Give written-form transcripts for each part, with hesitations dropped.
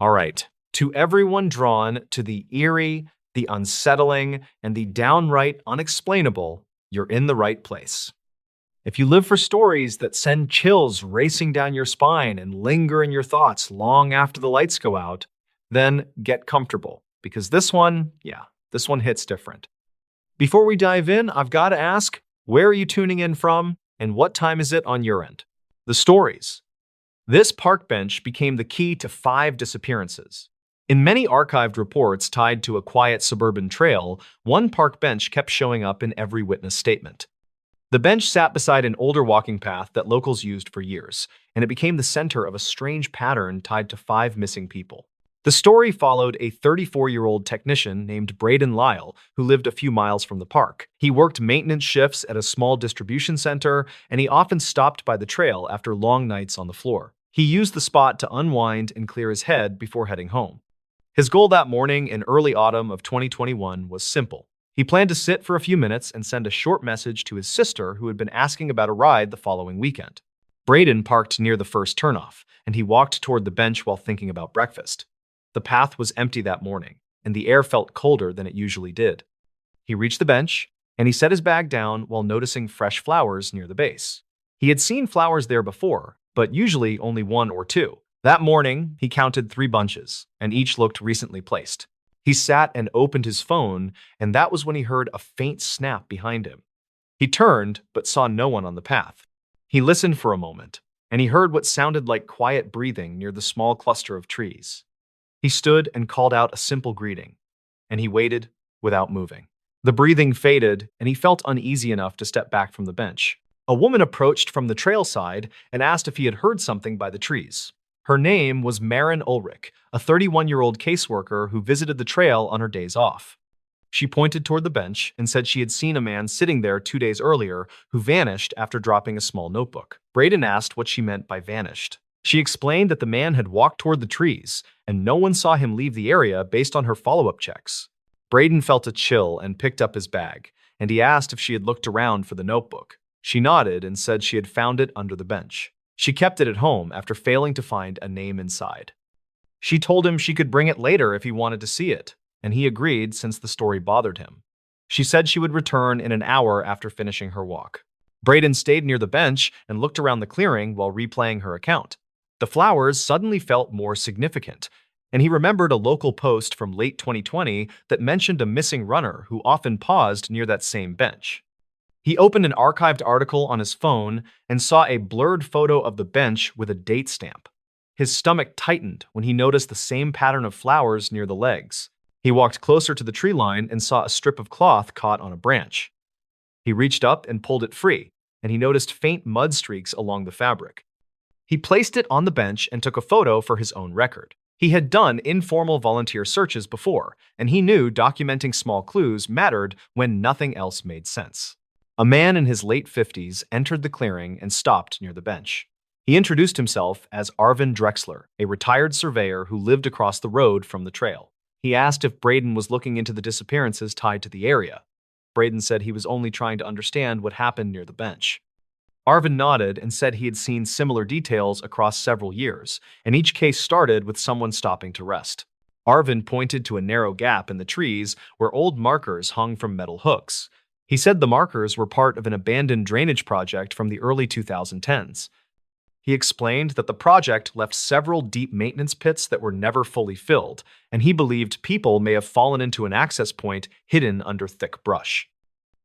All right. To everyone drawn to the eerie, the unsettling, and the downright unexplainable, you're in the right place. If you live for stories that send chills racing down your spine and linger in your thoughts long after the lights go out, then get comfortable because this one hits different. Before we dive in, I've got to ask, where are you tuning in from and what time is it on your end? The stories. This park bench became the key to 5 disappearances. In many archived reports tied to a quiet suburban trail, one park bench kept showing up in every witness statement. The bench sat beside an older walking path that locals used for years, and it became the center of a strange pattern tied to 5 missing people. The story followed a 34-year-old technician named Braden Lyle, who lived a few miles from the park. He worked maintenance shifts at a small distribution center, and he often stopped by the trail after long nights on the floor. He used the spot to unwind and clear his head before heading home. His goal that morning in early autumn of 2021 was simple. He planned to sit for a few minutes and send a short message to his sister who had been asking about a ride the following weekend. Braden parked near the first turnoff, and he walked toward the bench while thinking about breakfast. The path was empty that morning, and the air felt colder than it usually did. He reached the bench, and he set his bag down while noticing fresh flowers near the base. He had seen flowers there before, but usually only 1 or 2. That morning, he counted 3 bunches, and each looked recently placed. He sat and opened his phone, and that was when he heard a faint snap behind him. He turned, but saw no one on the path. He listened for a moment, and he heard what sounded like quiet breathing near the small cluster of trees. He stood and called out a simple greeting, and he waited without moving. The breathing faded, and he felt uneasy enough to step back from the bench. A woman approached from the trail side and asked if he had heard something by the trees. Her name was Maren Ulrich, a 31-year-old caseworker who visited the trail on her days off. She pointed toward the bench and said she had seen a man sitting there 2 days earlier who vanished after dropping a small notebook. Braden asked what she meant by vanished. She explained that the man had walked toward the trees, and no one saw him leave the area based on her follow-up checks. Braden felt a chill and picked up his bag, and he asked if she had looked around for the notebook. She nodded and said she had found it under the bench. She kept it at home after failing to find a name inside. She told him she could bring it later if he wanted to see it, and he agreed since the story bothered him. She said she would return in an hour after finishing her walk. Braden stayed near the bench and looked around the clearing while replaying her account. The flowers suddenly felt more significant, and he remembered a local post from late 2020 that mentioned a missing runner who often paused near that same bench. He opened an archived article on his phone and saw a blurred photo of the bench with a date stamp. His stomach tightened when he noticed the same pattern of flowers near the legs. He walked closer to the tree line and saw a strip of cloth caught on a branch. He reached up and pulled it free, and he noticed faint mud streaks along the fabric. He placed it on the bench and took a photo for his own record. He had done informal volunteer searches before, and he knew documenting small clues mattered when nothing else made sense. A man in his late 50s entered the clearing and stopped near the bench. He introduced himself as Arvin Drexler, a retired surveyor who lived across the road from the trail. He asked if Braden was looking into the disappearances tied to the area. Braden said he was only trying to understand what happened near the bench. Arvin nodded and said he had seen similar details across several years, and each case started with someone stopping to rest. Arvin pointed to a narrow gap in the trees where old markers hung from metal hooks. He said the markers were part of an abandoned drainage project from the early 2010s. He explained that the project left several deep maintenance pits that were never fully filled, and he believed people may have fallen into an access point hidden under thick brush.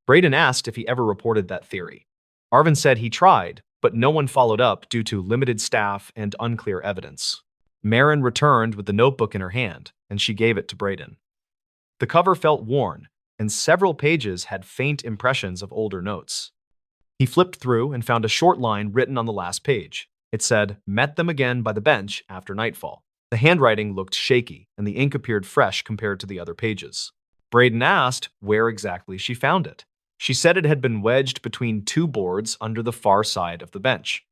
Braden asked if he ever reported that theory. Arvin said he tried, but no one followed up due to limited staff and unclear evidence. Maren returned with the notebook in her hand, and she gave it to Braden. The cover felt worn, and several pages had faint impressions of older notes. He flipped through and found a short line written on the last page. It said, "Met them again by the bench after nightfall." The handwriting looked shaky, and the ink appeared fresh compared to the other pages. Braden asked where exactly she found it. She said it had been wedged between 2 boards under the far side of the bench.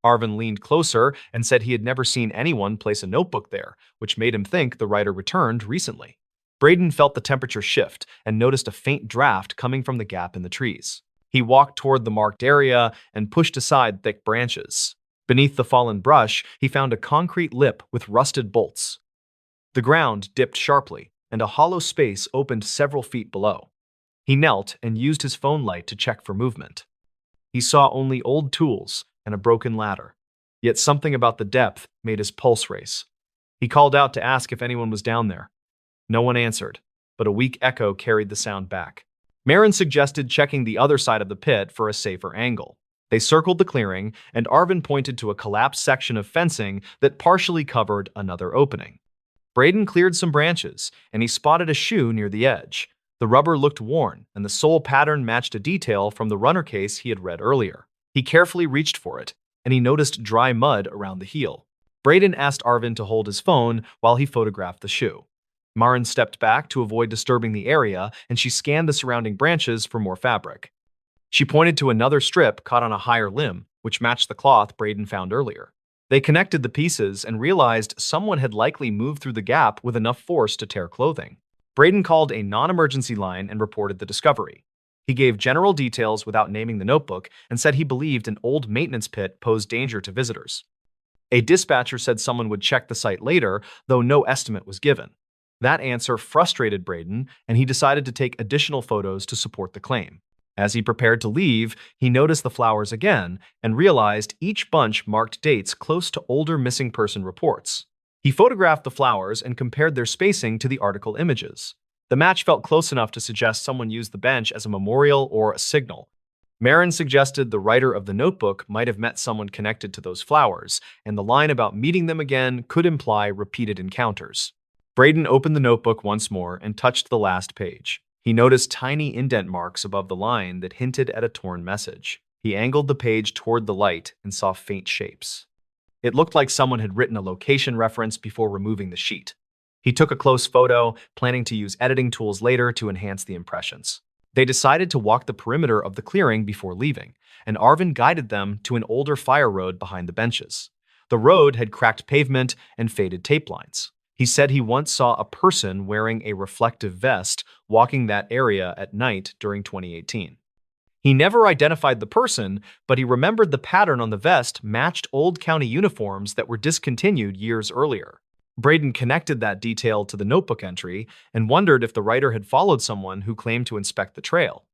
Arvin leaned closer and said he had never seen anyone place a notebook there, which made him think the writer returned recently. Braden felt the temperature shift and noticed a faint draft coming from the gap in the trees. He walked toward the marked area and pushed aside thick branches. Beneath the fallen brush, he found a concrete lip with rusted bolts. The ground dipped sharply, and a hollow space opened several feet below. He knelt and used his phone light to check for movement. He saw only old tools and a broken ladder. Yet something about the depth made his pulse race. He called out to ask if anyone was down there. No one answered, but a weak echo carried the sound back. Marin suggested checking the other side of the pit for a safer angle. They circled the clearing, and Arvin pointed to a collapsed section of fencing that partially covered another opening. Braden cleared some branches, and he spotted a shoe near the edge. The rubber looked worn, and the sole pattern matched a detail from the runner case he had read earlier. He carefully reached for it, and he noticed dry mud around the heel. Braden asked Arvin to hold his phone while he photographed the shoe. Marin stepped back to avoid disturbing the area, and she scanned the surrounding branches for more fabric. She pointed to another strip caught on a higher limb, which matched the cloth Braden found earlier. They connected the pieces and realized someone had likely moved through the gap with enough force to tear clothing. Braden called a non-emergency line and reported the discovery. He gave general details without naming the notebook and said he believed an old maintenance pit posed danger to visitors. A dispatcher said someone would check the site later, though no estimate was given. That answer frustrated Braden, and he decided to take additional photos to support the claim. As he prepared to leave, he noticed the flowers again and realized each bunch marked dates close to older missing person reports. He photographed the flowers and compared their spacing to the article images. The match felt close enough to suggest someone used the bench as a memorial or a signal. Marin suggested the writer of the notebook might have met someone connected to those flowers, and the line about meeting them again could imply repeated encounters. Braden opened the notebook once more and touched the last page. He noticed tiny indent marks above the line that hinted at a torn message. He angled the page toward the light and saw faint shapes. It looked like someone had written a location reference before removing the sheet. He took a close photo, planning to use editing tools later to enhance the impressions. They decided to walk the perimeter of the clearing before leaving, and Arvin guided them to an older fire road behind the benches. The road had cracked pavement and faded tape lines. He said he once saw a person wearing a reflective vest walking that area at night during 2018. He never identified the person, but he remembered the pattern on the vest matched old county uniforms that were discontinued years earlier. Braden connected that detail to the notebook entry and wondered if the writer had followed someone who claimed to inspect the trail.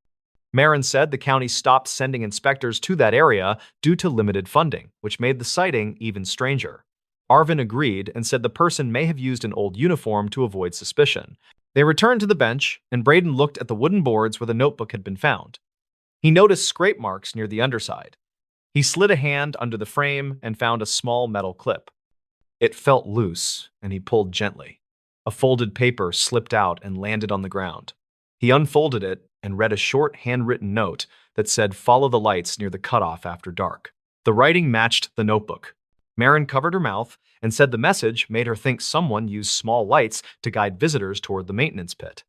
Marin said the county stopped sending inspectors to that area due to limited funding, which made the sighting even stranger. Arvin agreed and said the person may have used an old uniform to avoid suspicion. They returned to the bench, and Braden looked at the wooden boards where the notebook had been found. He noticed scrape marks near the underside. He slid a hand under the frame and found a small metal clip. It felt loose, and he pulled gently. A folded paper slipped out and landed on the ground. He unfolded it and read a short handwritten note that said, "Follow the lights near the cutoff after dark." The writing matched the notebook. Marin covered her mouth and said the message made her think someone used small lights to guide visitors toward the maintenance pit.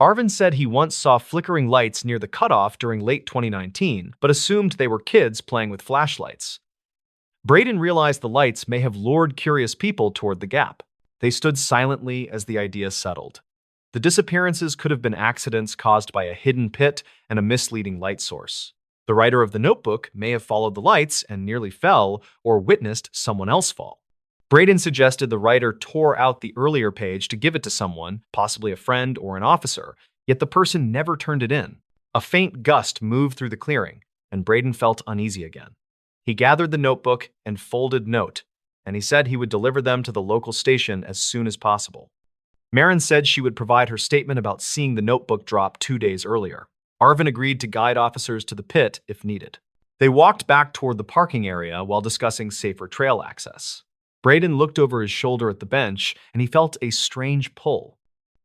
Arvin said he once saw flickering lights near the cutoff during late 2019, but assumed they were kids playing with flashlights. Braden realized the lights may have lured curious people toward the gap. They stood silently as the idea settled. The disappearances could have been accidents caused by a hidden pit and a misleading light source. The writer of the notebook may have followed the lights and nearly fell or witnessed someone else fall. Braden suggested the writer tore out the earlier page to give it to someone, possibly a friend or an officer, yet the person never turned it in. A faint gust moved through the clearing, and Braden felt uneasy again. He gathered the notebook and folded note, and he said he would deliver them to the local station as soon as possible. Marin said she would provide her statement about seeing the notebook drop 2 days earlier. Arvin agreed to guide officers to the pit if needed. They walked back toward the parking area while discussing safer trail access. Braden looked over his shoulder at the bench, and he felt a strange pull.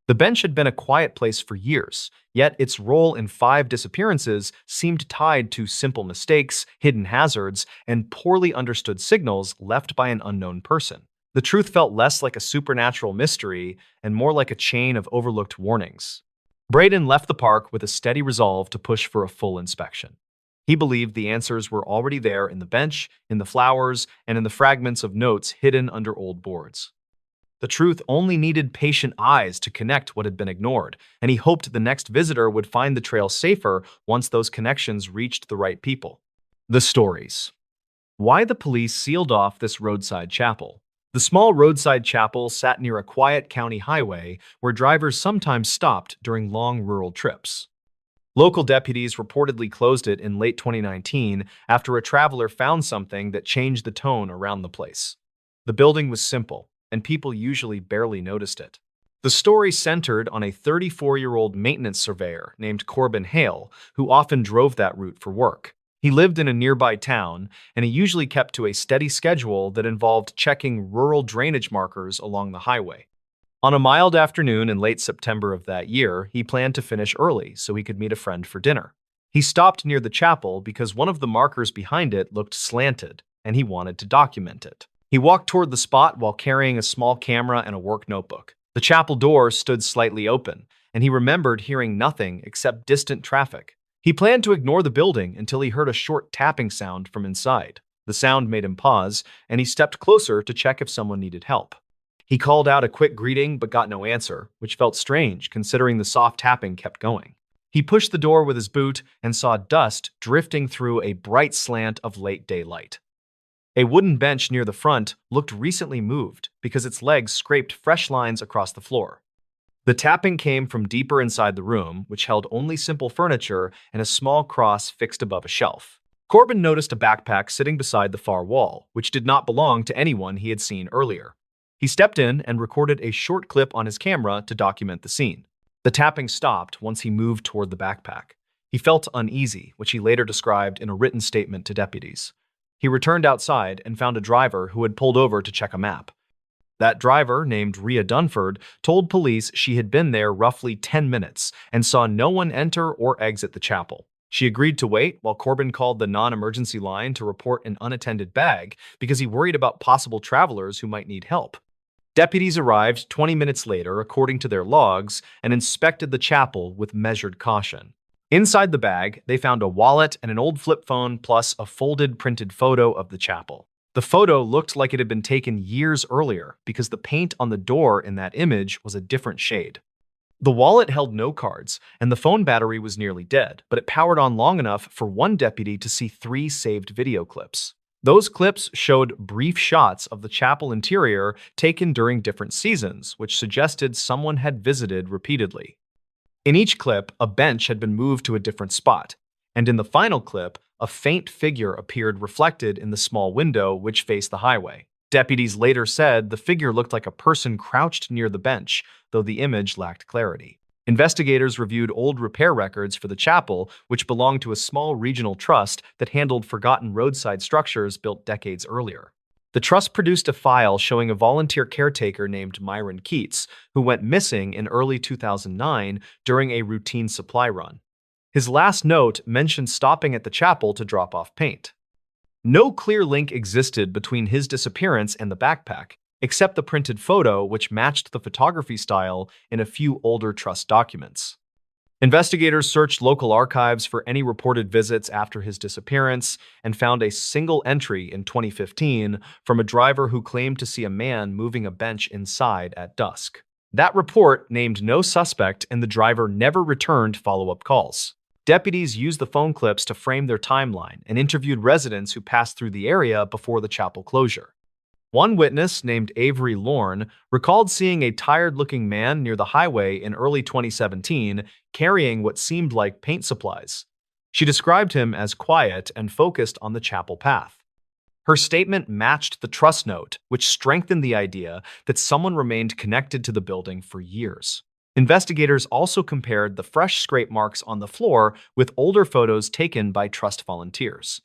The bench had been a quiet place for years, yet its role in 5 disappearances seemed tied to simple mistakes, hidden hazards, and poorly understood signals left by an unknown person. The truth felt less like a supernatural mystery and more like a chain of overlooked warnings. Braden left the park with a steady resolve to push for a full inspection. He believed the answers were already there in the bench, in the flowers, and in the fragments of notes hidden under old boards. The truth only needed patient eyes to connect what had been ignored, and he hoped the next visitor would find the trail safer once those connections reached the right people. The stories. Why the police sealed off this roadside chapel. The small roadside chapel sat near a quiet county highway where drivers sometimes stopped during long rural trips. Local deputies reportedly closed it in late 2019 after a traveler found something that changed the tone around the place. The building was simple, and people usually barely noticed it. The story centered on a 34-year-old maintenance surveyor named Corbin Hale, who often drove that route for work. He lived in a nearby town, and he usually kept to a steady schedule that involved checking rural drainage markers along the highway. On a mild afternoon in late September of that year, he planned to finish early so he could meet a friend for dinner. He stopped near the chapel because one of the markers behind it looked slanted, and he wanted to document it. He walked toward the spot while carrying a small camera and a work notebook. The chapel door stood slightly open, and he remembered hearing nothing except distant traffic. He planned to ignore the building until he heard a short tapping sound from inside. The sound made him pause, and he stepped closer to check if someone needed help. He called out a quick greeting but got no answer, which felt strange considering the soft tapping kept going. He pushed the door with his boot and saw dust drifting through a bright slant of late daylight. A wooden bench near the front looked recently moved because its legs scraped fresh lines across the floor. The tapping came from deeper inside the room, which held only simple furniture and a small cross fixed above a shelf. Corbin noticed a backpack sitting beside the far wall, which did not belong to anyone he had seen earlier. He stepped in and recorded a short clip on his camera to document the scene. The tapping stopped once he moved toward the backpack. He felt uneasy, which he later described in a written statement to deputies. He returned outside and found a driver who had pulled over to check a map. That driver, named Rhea Dunford, told police she had been there roughly 10 minutes and saw no one enter or exit the chapel. She agreed to wait while Corbin called the non-emergency line to report an unattended bag because he worried about possible travelers who might need help. Deputies arrived 20 minutes later, according to their logs, and inspected the chapel with measured caution. Inside the bag, they found a wallet and an old flip phone plus a folded printed photo of the chapel. The photo looked like it had been taken years earlier because the paint on the door in that image was a different shade. The wallet held no cards, and the phone battery was nearly dead, but it powered on long enough for one deputy to see 3 saved video clips. Those clips showed brief shots of the chapel interior taken during different seasons, which suggested someone had visited repeatedly. In each clip, a bench had been moved to a different spot, and in the final clip, a faint figure appeared reflected in the small window which faced the highway. Deputies later said the figure looked like a person crouched near the bench, though the image lacked clarity. Investigators reviewed old repair records for the chapel, which belonged to a small regional trust that handled forgotten roadside structures built decades earlier. The trust produced a file showing a volunteer caretaker named Myron Keats, who went missing in early 2009 during a routine supply run. His last note mentioned stopping at the chapel to drop off paint. No clear link existed between his disappearance and the backpack, except the printed photo which matched the photography style in a few older trust documents. Investigators searched local archives for any reported visits after his disappearance and found a single entry in 2015 from a driver who claimed to see a man moving a bench inside at dusk. That report named no suspect, and the driver never returned follow-up calls. Deputies used the phone clips to frame their timeline and interviewed residents who passed through the area before the chapel closure. One witness, named Avery Lorne, recalled seeing a tired-looking man near the highway in early 2017 carrying what seemed like paint supplies. She described him as quiet and focused on the chapel path. Her statement matched the trust note, which strengthened the idea that someone remained connected to the building for years. Investigators also compared the fresh scrape marks on the floor with older photos taken by trust volunteers.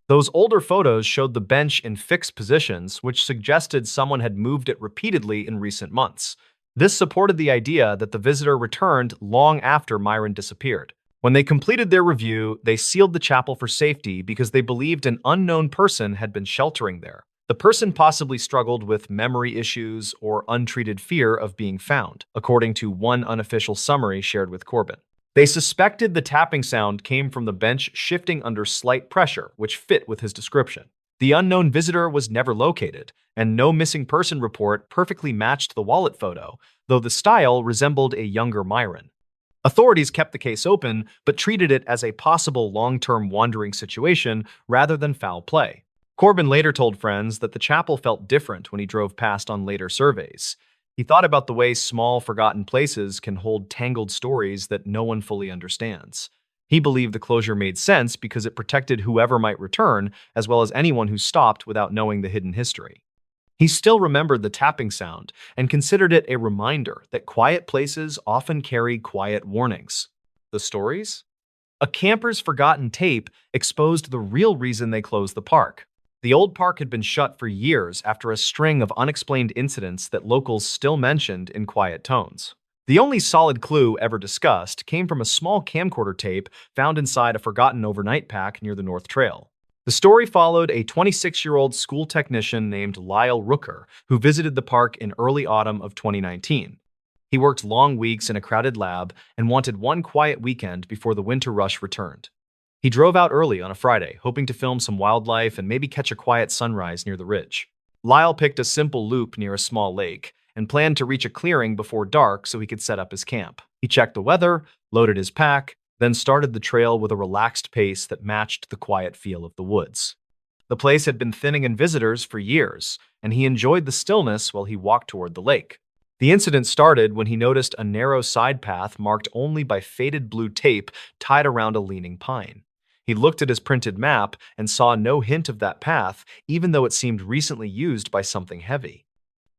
Those older photos showed the bench in fixed positions, which suggested someone had moved it repeatedly in recent months. This supported the idea that the visitor returned long after Myron disappeared. When they completed their review, they sealed the chapel for safety because they believed an unknown person had been sheltering there. The person possibly struggled with memory issues or untreated fear of being found, according to one unofficial summary shared with Corbin. They suspected the tapping sound came from the bench shifting under slight pressure, which fit with his description. The unknown visitor was never located, and no missing person report perfectly matched the wallet photo, though the style resembled a younger Myron. Authorities kept the case open, but treated it as a possible long-term wandering situation rather than foul play. Corbin later told friends that the chapel felt different when he drove past on later surveys. He thought about the way small, forgotten places can hold tangled stories that no one fully understands. He believed the closure made sense because it protected whoever might return, as well as anyone who stopped without knowing the hidden history. He still remembered the tapping sound and considered it a reminder that quiet places often carry quiet warnings. The stories? A camper's forgotten tape exposed the real reason they closed the park. The old park had been shut for years after a string of unexplained incidents that locals still mentioned in quiet tones. The only solid clue ever discussed came from a small camcorder tape found inside a forgotten overnight pack near the North Trail. The story followed a 26-year-old school technician named Lyle Rooker, who visited the park in early autumn of 2019. He worked long weeks in a crowded lab and wanted one quiet weekend before the winter rush returned. He drove out early on a Friday, hoping to film some wildlife and maybe catch a quiet sunrise near the ridge. Lyle picked a simple loop near a small lake and planned to reach a clearing before dark so he could set up his camp. He checked the weather, loaded his pack, then started the trail with a relaxed pace that matched the quiet feel of the woods. The place had been thinning in visitors for years, and he enjoyed the stillness while he walked toward the lake. The incident started when he noticed a narrow side path marked only by faded blue tape tied around a leaning pine. He looked at his printed map and saw no hint of that path, even though it seemed recently used by something heavy.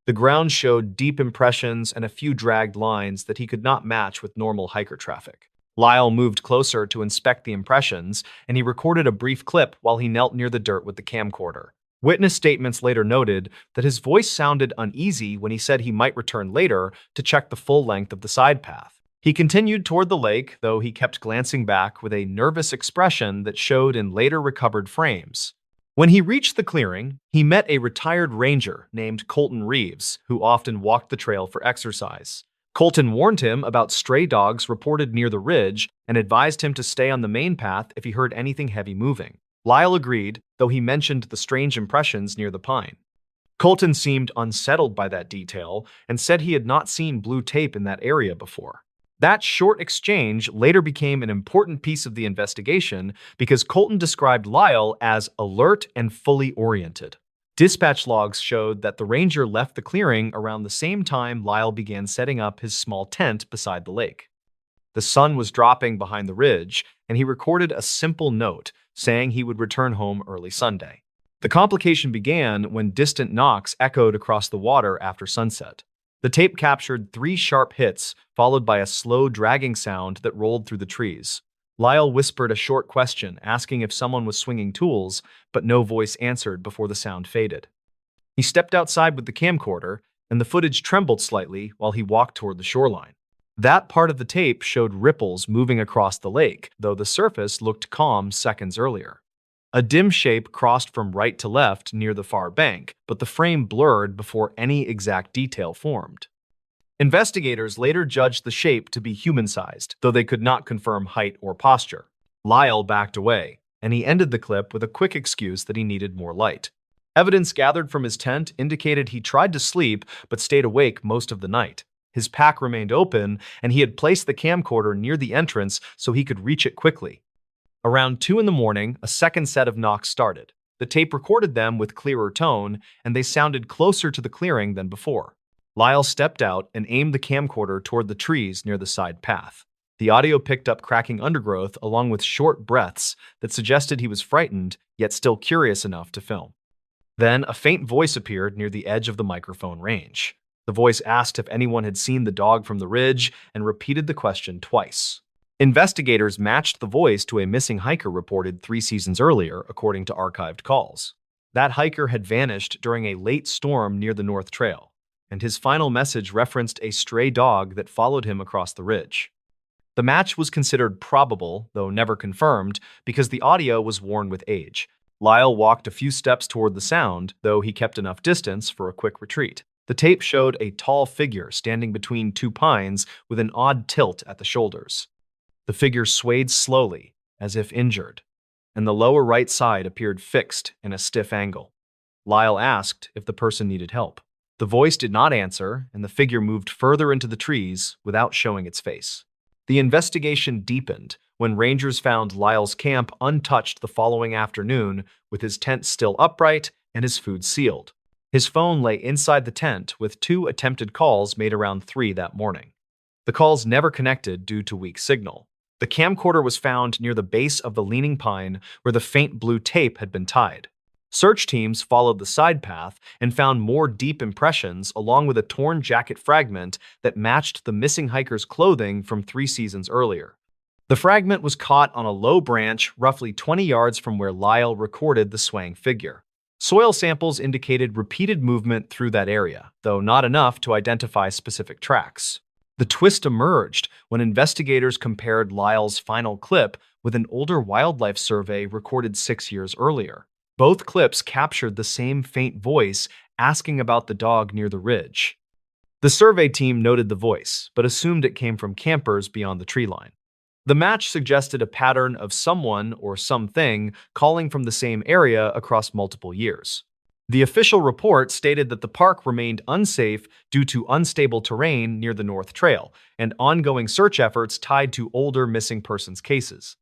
The ground showed deep impressions and a few dragged lines that he could not match with normal hiker traffic. Lyle moved closer to inspect the impressions, and he recorded a brief clip while he knelt near the dirt with the camcorder. Witness statements later noted that his voice sounded uneasy when he said he might return later to check the full length of the side path. He continued toward the lake, though he kept glancing back with a nervous expression that showed in later recovered frames. When he reached the clearing, he met a retired ranger named Colton Reeves, who often walked the trail for exercise. Colton warned him about stray dogs reported near the ridge and advised him to stay on the main path if he heard anything heavy moving. Lyle agreed, though he mentioned the strange impressions near the pine. Colton seemed unsettled by that detail and said he had not seen blue tape in that area before. That short exchange later became an important piece of the investigation because Colton described Lyle as alert and fully oriented. Dispatch logs showed that the ranger left the clearing around the same time Lyle began setting up his small tent beside the lake. The sun was dropping behind the ridge, and he recorded a simple note saying he would return home early Sunday. The complication began when distant knocks echoed across the water after sunset. The tape captured 3 sharp hits, followed by a slow dragging sound that rolled through the trees. Lyle whispered a short question, asking if someone was swinging tools, but no voice answered before the sound faded. He stepped outside with the camcorder, and the footage trembled slightly while he walked toward the shoreline. That part of the tape showed ripples moving across the lake, though the surface looked calm seconds earlier. A dim shape crossed from right to left near the far bank, but the frame blurred before any exact detail formed. Investigators later judged the shape to be human-sized, though they could not confirm height or posture. Lyle backed away, and he ended the clip with a quick excuse that he needed more light. Evidence gathered from his tent indicated he tried to sleep but stayed awake most of the night. His pack remained open, and he had placed the camcorder near the entrance so he could reach it quickly. Around 2 in the morning, a second set of knocks started. The tape recorded them with clearer tone, and they sounded closer to the clearing than before. Lyle stepped out and aimed the camcorder toward the trees near the side path. The audio picked up cracking undergrowth along with short breaths that suggested he was frightened, yet still curious enough to film. Then a faint voice appeared near the edge of the microphone range. The voice asked if anyone had seen the dog from the ridge and repeated the question twice. Investigators matched the voice to a missing hiker reported 3 seasons earlier, according to archived calls. That hiker had vanished during a late storm near the North Trail, and his final message referenced a stray dog that followed him across the ridge. The match was considered probable, though never confirmed, because the audio was worn with age. Lyle walked a few steps toward the sound, though he kept enough distance for a quick retreat. The tape showed a tall figure standing between 2 pines with an odd tilt at the shoulders. The figure swayed slowly, as if injured, and the lower right side appeared fixed in a stiff angle. Lyle asked if the person needed help. The voice did not answer, and the figure moved further into the trees without showing its face. The investigation deepened when rangers found Lyle's camp untouched the following afternoon with his tent still upright and his food sealed. His phone lay inside the tent with 2 attempted calls made around 3 that morning. The calls never connected due to weak signal. The camcorder was found near the base of the leaning pine where the faint blue tape had been tied. Search teams followed the side path and found more deep impressions along with a torn jacket fragment that matched the missing hiker's clothing from 3 seasons earlier. The fragment was caught on a low branch roughly 20 yards from where Lyle recorded the swaying figure. Soil samples indicated repeated movement through that area, though not enough to identify specific tracks. The twist emerged when investigators compared Lyle's final clip with an older wildlife survey recorded 6 years earlier. Both clips captured the same faint voice asking about the dog near the ridge. The survey team noted the voice, but assumed it came from campers beyond the tree line. The match suggested a pattern of someone or something calling from the same area across multiple years. The official report stated that the park remained unsafe due to unstable terrain near the North Trail and ongoing search efforts tied to older missing persons cases.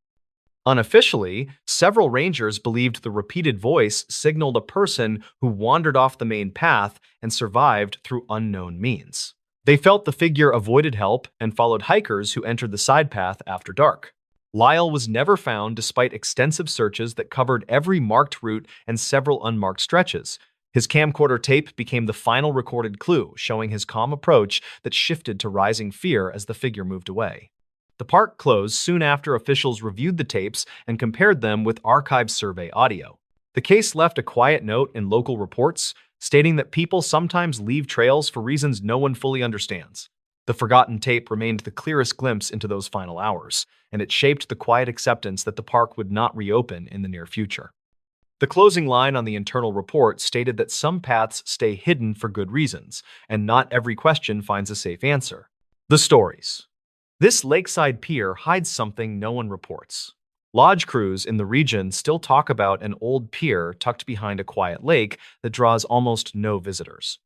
Unofficially, several rangers believed the repeated voice signaled a person who wandered off the main path and survived through unknown means. They felt the figure avoided help and followed hikers who entered the side path after dark. Lyle was never found despite extensive searches that covered every marked route and several unmarked stretches. His camcorder tape became the final recorded clue, showing his calm approach that shifted to rising fear as the figure moved away. The park closed soon after officials reviewed the tapes and compared them with archived survey audio. The case left a quiet note in local reports, stating that people sometimes leave trails for reasons no one fully understands. The forgotten tape remained the clearest glimpse into those final hours, and it shaped the quiet acceptance that the park would not reopen in the near future. The closing line on the internal report stated that some paths stay hidden for good reasons, and not every question finds a safe answer. The stories. This lakeside pier hides something no one reports. Lodge crews in the region still talk about an old pier tucked behind a quiet lake that draws almost no visitors.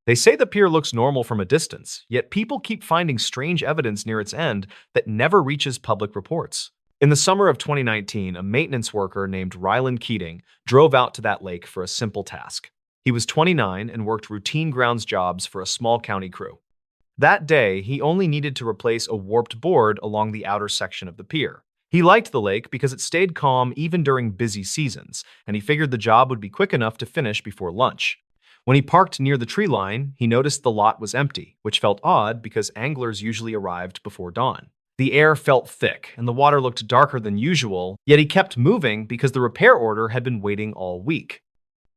They say the pier looks normal from a distance, yet people keep finding strange evidence near its end that never reaches public reports. In the summer of 2019, a maintenance worker named Ryland Keating drove out to that lake for a simple task. He was 29 and worked routine grounds jobs for a small county crew. That day, he only needed to replace a warped board along the outer section of the pier. He liked the lake because it stayed calm even during busy seasons, and he figured the job would be quick enough to finish before lunch. When he parked near the tree line, he noticed the lot was empty, which felt odd because anglers usually arrived before dawn. The air felt thick, and the water looked darker than usual, yet he kept moving because the repair order had been waiting all week.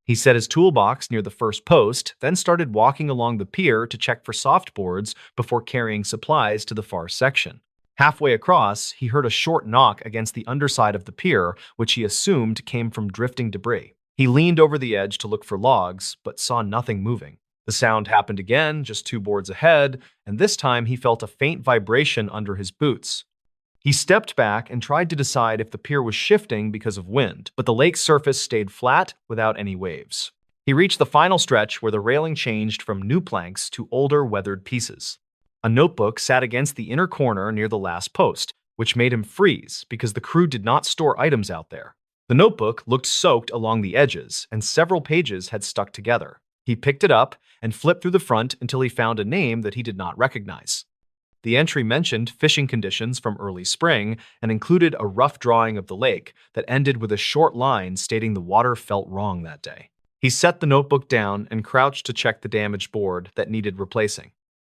He set his toolbox near the first post, then started walking along the pier to check for softboards before carrying supplies to the far section. Halfway across, he heard a short knock against the underside of the pier, which he assumed came from drifting debris. He leaned over the edge to look for logs, but saw nothing moving. The sound happened again, just 2 boards ahead, and this time he felt a faint vibration under his boots. He stepped back and tried to decide if the pier was shifting because of wind, but the lake's surface stayed flat without any waves. He reached the final stretch where the railing changed from new planks to older, weathered pieces. A notebook sat against the inner corner near the last post, which made him freeze because the crew did not store items out there. The notebook looked soaked along the edges, and several pages had stuck together. He picked it up and flipped through the front until he found a name that he did not recognize. The entry mentioned fishing conditions from early spring and included a rough drawing of the lake that ended with a short line stating the water felt wrong that day. He set the notebook down and crouched to check the damaged board that needed replacing.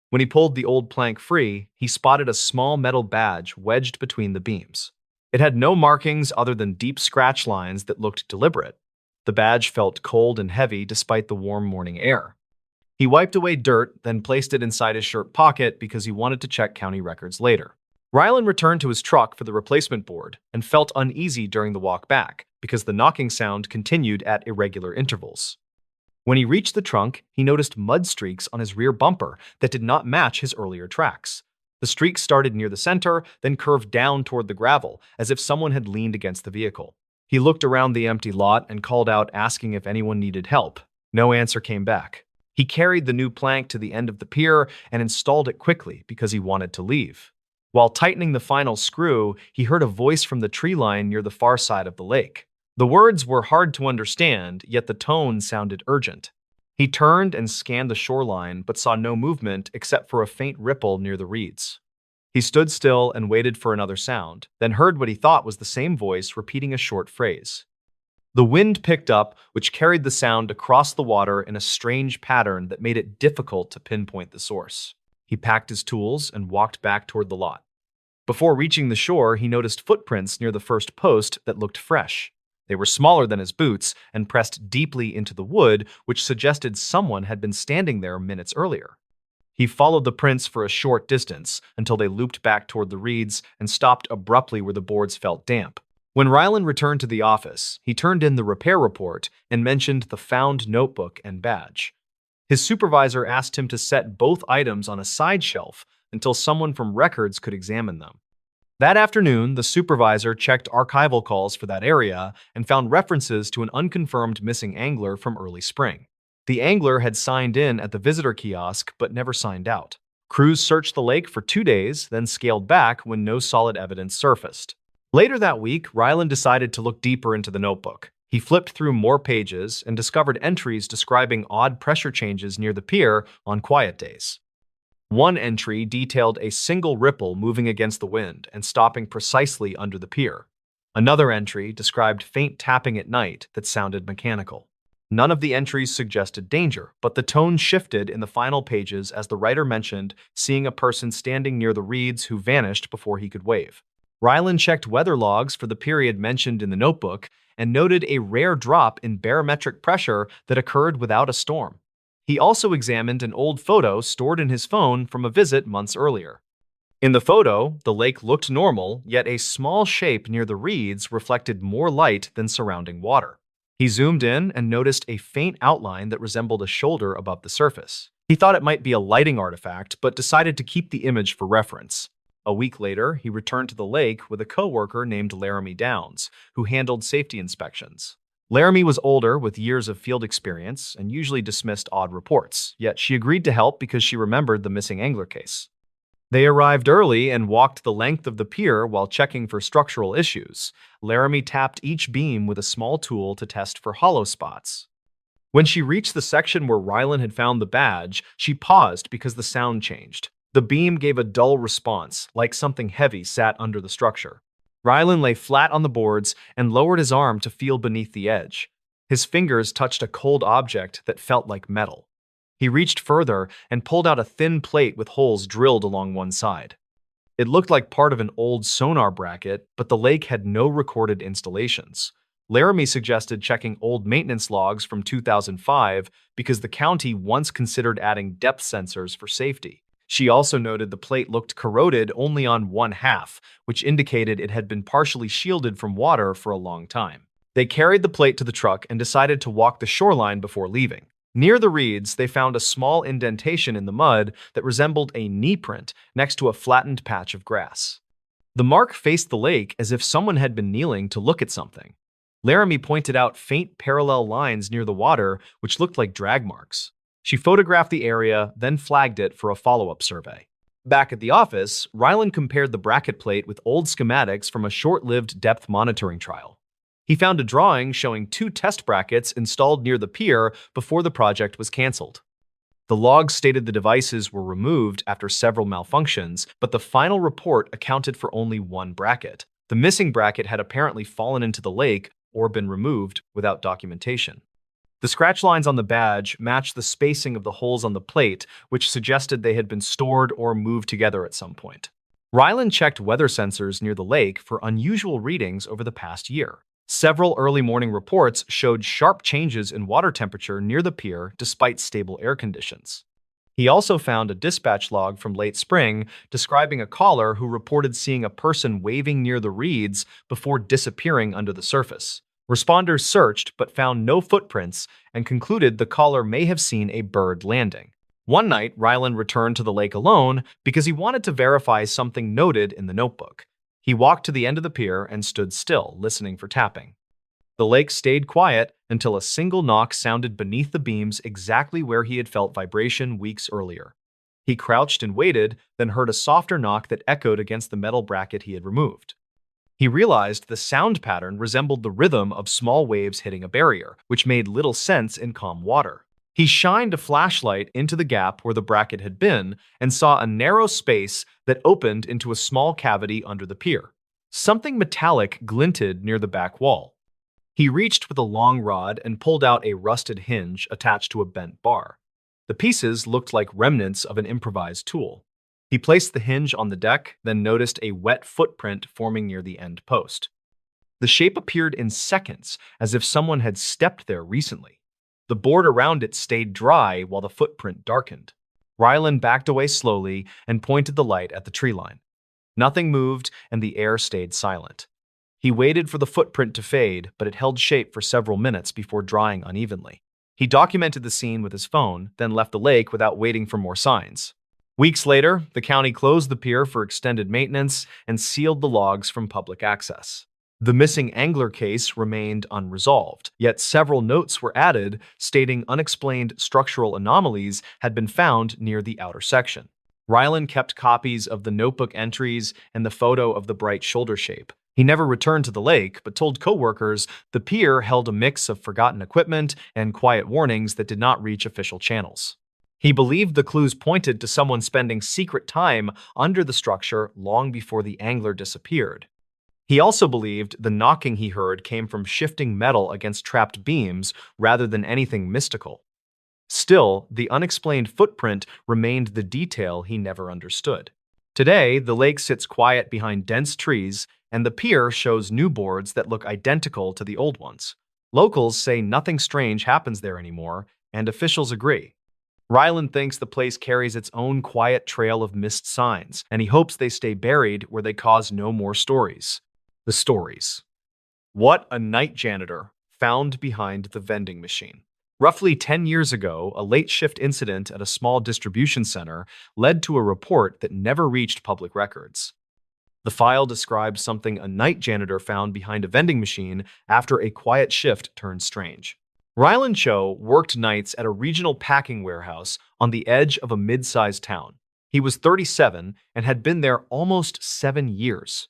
When he pulled the old plank free, he spotted a small metal badge wedged between the beams. It had no markings other than deep scratch lines that looked deliberate. The badge felt cold and heavy despite the warm morning air. He wiped away dirt, then placed it inside his shirt pocket because he wanted to check county records later. Ryland returned to his truck for the replacement board and felt uneasy during the walk back because the knocking sound continued at irregular intervals. When he reached the trunk, he noticed mud streaks on his rear bumper that did not match his earlier tracks. The streaks started near the center, then curved down toward the gravel, as if someone had leaned against the vehicle. He looked around the empty lot and called out asking if anyone needed help. No answer came back. He carried the new plank to the end of the pier and installed it quickly because he wanted to leave. While tightening the final screw, he heard a voice from the tree line near the far side of the lake. The words were hard to understand, yet the tone sounded urgent. He turned and scanned the shoreline, but saw no movement except for a faint ripple near the reeds. He stood still and waited for another sound, then heard what he thought was the same voice repeating a short phrase. The wind picked up, which carried the sound across the water in a strange pattern that made it difficult to pinpoint the source. He packed his tools and walked back toward the lot. Before reaching the shore, he noticed footprints near the first post that looked fresh. They were smaller than his boots and pressed deeply into the wood, which suggested someone had been standing there minutes earlier. He followed the prints for a short distance until they looped back toward the reeds and stopped abruptly where the boards felt damp. When Rylan returned to the office, he turned in the repair report and mentioned the found notebook and badge. His supervisor asked him to set both items on a side shelf until someone from records could examine them. That afternoon, the supervisor checked archival calls for that area and found references to an unconfirmed missing angler from early spring. The angler had signed in at the visitor kiosk but never signed out. Crews searched the lake for 2 days, then scaled back when no solid evidence surfaced. Later that week, Rylan decided to look deeper into the notebook. He flipped through more pages and discovered entries describing odd pressure changes near the pier on quiet days. One entry detailed a single ripple moving against the wind and stopping precisely under the pier. Another entry described faint tapping at night that sounded mechanical. None of the entries suggested danger, but the tone shifted in the final pages as the writer mentioned seeing a person standing near the reeds who vanished before he could wave. Rylan checked weather logs for the period mentioned in the notebook and noted a rare drop in barometric pressure that occurred without a storm. He also examined an old photo stored in his phone from a visit months earlier. In the photo, the lake looked normal, yet a small shape near the reeds reflected more light than surrounding water. He zoomed in and noticed a faint outline that resembled a shoulder above the surface. He thought it might be a lighting artifact, but decided to keep the image for reference. A week later, he returned to the lake with a coworker named Laramie Downs, who handled safety inspections. Laramie was older with years of field experience and usually dismissed odd reports, yet she agreed to help because she remembered the missing angler case. They arrived early and walked the length of the pier while checking for structural issues. Laramie tapped each beam with a small tool to test for hollow spots. When she reached the section where Rylan had found the badge, she paused because the sound changed. The beam gave a dull response, like something heavy sat under the structure. Rylan lay flat on the boards and lowered his arm to feel beneath the edge. His fingers touched a cold object that felt like metal. He reached further and pulled out a thin plate with holes drilled along one side. It looked like part of an old sonar bracket, but the lake had no recorded installations. Laramie suggested checking old maintenance logs from 2005 because the county once considered adding depth sensors for safety. She also noted the plate looked corroded only on one half, which indicated it had been partially shielded from water for a long time. They carried the plate to the truck and decided to walk the shoreline before leaving. Near the reeds, they found a small indentation in the mud that resembled a knee print next to a flattened patch of grass. The mark faced the lake as if someone had been kneeling to look at something. Laramie pointed out faint parallel lines near the water, which looked like drag marks. She photographed the area, then flagged it for a follow-up survey. Back at the office, Rylan compared the bracket plate with old schematics from a short-lived depth monitoring trial. He found a drawing showing 2 test brackets installed near the pier before the project was canceled. The logs stated the devices were removed after several malfunctions, but the final report accounted for only 1 bracket. The missing bracket had apparently fallen into the lake or been removed without documentation. The scratch lines on the badge matched the spacing of the holes on the plate, which suggested they had been stored or moved together at some point. Rylan checked weather sensors near the lake for unusual readings over the past year. Several early morning reports showed sharp changes in water temperature near the pier despite stable air conditions. He also found a dispatch log from late spring describing a caller who reported seeing a person waving near the reeds before disappearing under the surface. Responders searched but found no footprints and concluded the caller may have seen a bird landing. One night, Rylan returned to the lake alone because he wanted to verify something noted in the notebook. He walked to the end of the pier and stood still, listening for tapping. The lake stayed quiet until a single knock sounded beneath the beams exactly where he had felt vibration weeks earlier. He crouched and waited, then heard a softer knock that echoed against the metal bracket he had removed. He realized the sound pattern resembled the rhythm of small waves hitting a barrier, which made little sense in calm water. He shined a flashlight into the gap where the bracket had been and saw a narrow space that opened into a small cavity under the pier. Something metallic glinted near the back wall. He reached with a long rod and pulled out a rusted hinge attached to a bent bar. The pieces looked like remnants of an improvised tool. He placed the hinge on the deck, then noticed a wet footprint forming near the end post. The shape appeared in seconds, as if someone had stepped there recently. The board around it stayed dry while the footprint darkened. Rylan backed away slowly and pointed the light at the tree line. Nothing moved, and the air stayed silent. He waited for the footprint to fade, but it held shape for several minutes before drying unevenly. He documented the scene with his phone, then left the lake without waiting for more signs. Weeks later, the county closed the pier for extended maintenance and sealed the logs from public access. The missing angler case remained unresolved, yet several notes were added stating unexplained structural anomalies had been found near the outer section. Rylan kept copies of the notebook entries and the photo of the bright shoulder shape. He never returned to the lake, but told coworkers the pier held a mix of forgotten equipment and quiet warnings that did not reach official channels. He believed the clues pointed to someone spending secret time under the structure long before the angler disappeared. He also believed the knocking he heard came from shifting metal against trapped beams rather than anything mystical. Still, the unexplained footprint remained the detail he never understood. Today, the lake sits quiet behind dense trees, and the pier shows new boards that look identical to the old ones. Locals say nothing strange happens there anymore, and officials agree. Rylan thinks the place carries its own quiet trail of missed signs, and he hopes they stay buried where they cause no more stories. The stories. What a night janitor found behind the vending machine. Roughly 10 years ago, a late shift incident at a small distribution center led to a report that never reached public records. The file described something a night janitor found behind a vending machine after a quiet shift turned strange. Rylan Cho worked nights at a regional packing warehouse on the edge of a mid-sized town. He was 37 and had been there almost 7 years.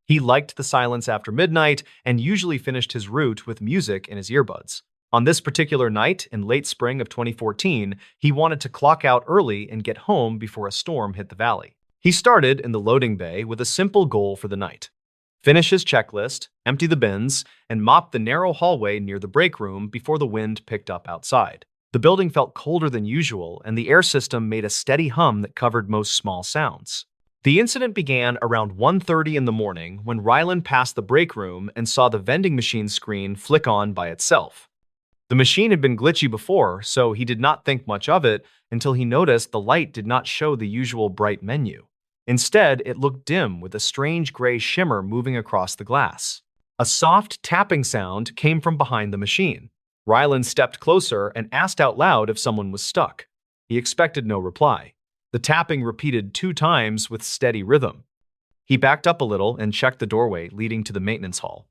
He liked the silence after midnight and usually finished his route with music in his earbuds. On this particular night, in late spring of 2014, he wanted to clock out early and get home before a storm hit the valley. He started in the loading bay with a simple goal for the night. Finish his checklist, empty the bins, and mop the narrow hallway near the break room before the wind picked up outside. The building felt colder than usual, and the air system made a steady hum that covered most small sounds. The incident began around 1:30 in the morning when Rylan passed the break room and saw the vending machine screen flick on by itself. The machine had been glitchy before, so he did not think much of it until he noticed the light did not show the usual bright menu. Instead, it looked dim with a strange gray shimmer moving across the glass. A soft tapping sound came from behind the machine. Rylan stepped closer and asked out loud if someone was stuck. He expected no reply. The tapping repeated 2 times with steady rhythm. He backed up a little and checked the doorway leading to the maintenance hall.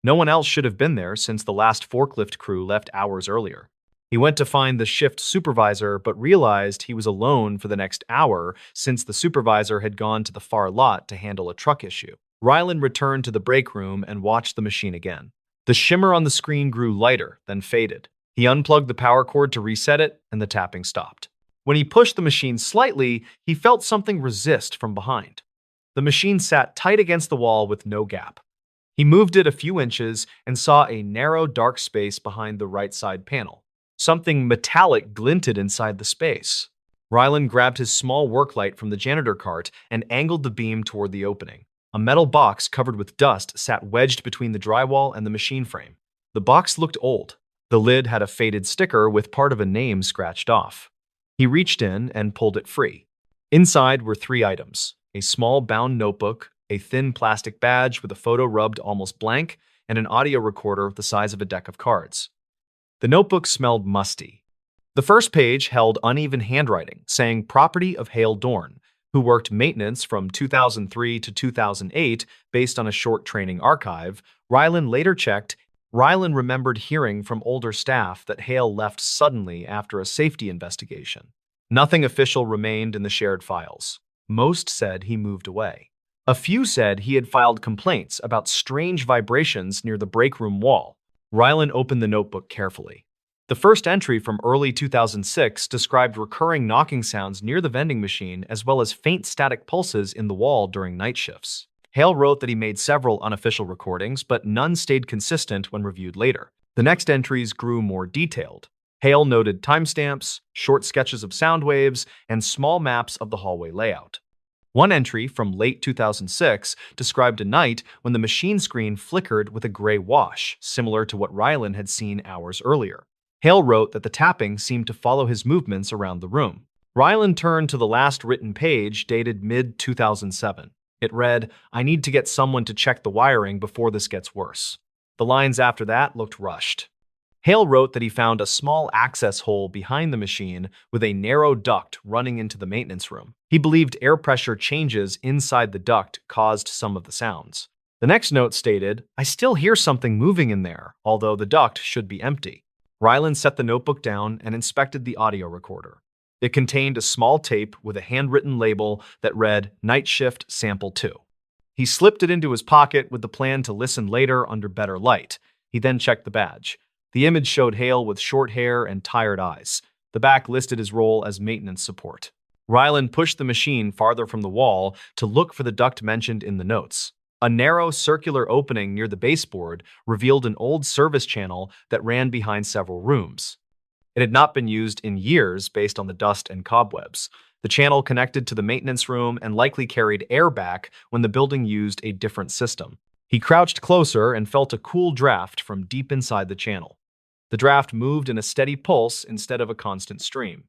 No one else should have been there since the last forklift crew left hours earlier. He went to find the shift supervisor but realized he was alone for the next hour since the supervisor had gone to the far lot to handle a truck issue. Rylan returned to the break room and watched the machine again. The shimmer on the screen grew lighter, then faded. He unplugged the power cord to reset it, and the tapping stopped. When he pushed the machine slightly, he felt something resist from behind. The machine sat tight against the wall with no gap. He moved it a few inches and saw a narrow, dark space behind the right side panel. Something metallic glinted inside the space. Rylan grabbed his small work light from the janitor cart and angled the beam toward the opening. A metal box covered with dust sat wedged between the drywall and the machine frame. The box looked old. The lid had a faded sticker with part of a name scratched off. He reached in and pulled it free. Inside were 3 items: a small bound notebook, a thin plastic badge with a photo rubbed almost blank, and an audio recorder the size of a deck of cards. The notebook smelled musty. The first page held uneven handwriting, saying property of Hale Dorn, who worked maintenance from 2003 to 2008 based on a short training archive. Rylan later checked. Rylan remembered hearing from older staff that Hale left suddenly after a safety investigation. Nothing official remained in the shared files. Most said he moved away. A few said he had filed complaints about strange vibrations near the break room wall. Rylan opened the notebook carefully. The first entry from early 2006 described recurring knocking sounds near the vending machine as well as faint static pulses in the wall during night shifts. Hale wrote that he made several unofficial recordings, but none stayed consistent when reviewed later. The next entries grew more detailed. Hale noted timestamps, short sketches of sound waves, and small maps of the hallway layout. One entry from late 2006 described a night when the machine screen flickered with a gray wash, similar to what Rylan had seen hours earlier. Hale wrote that the tapping seemed to follow his movements around the room. Rylan turned to the last written page dated mid-2007. It read, "I need to get someone to check the wiring before this gets worse." The lines after that looked rushed. Hale wrote that he found a small access hole behind the machine with a narrow duct running into the maintenance room. He believed air pressure changes inside the duct caused some of the sounds. The next note stated, "I still hear something moving in there, although the duct should be empty." Rylan set the notebook down and inspected the audio recorder. It contained a small tape with a handwritten label that read Night Shift Sample 2. He slipped it into his pocket with the plan to listen later under better light. He then checked the badge. The image showed Hale with short hair and tired eyes. The back listed his role as maintenance support. Rylan pushed the machine farther from the wall to look for the duct mentioned in the notes. A narrow circular opening near the baseboard revealed an old service channel that ran behind several rooms. It had not been used in years based on the dust and cobwebs. The channel connected to the maintenance room and likely carried air back when the building used a different system. He crouched closer and felt a cool draft from deep inside the channel. The draft moved in a steady pulse instead of a constant stream.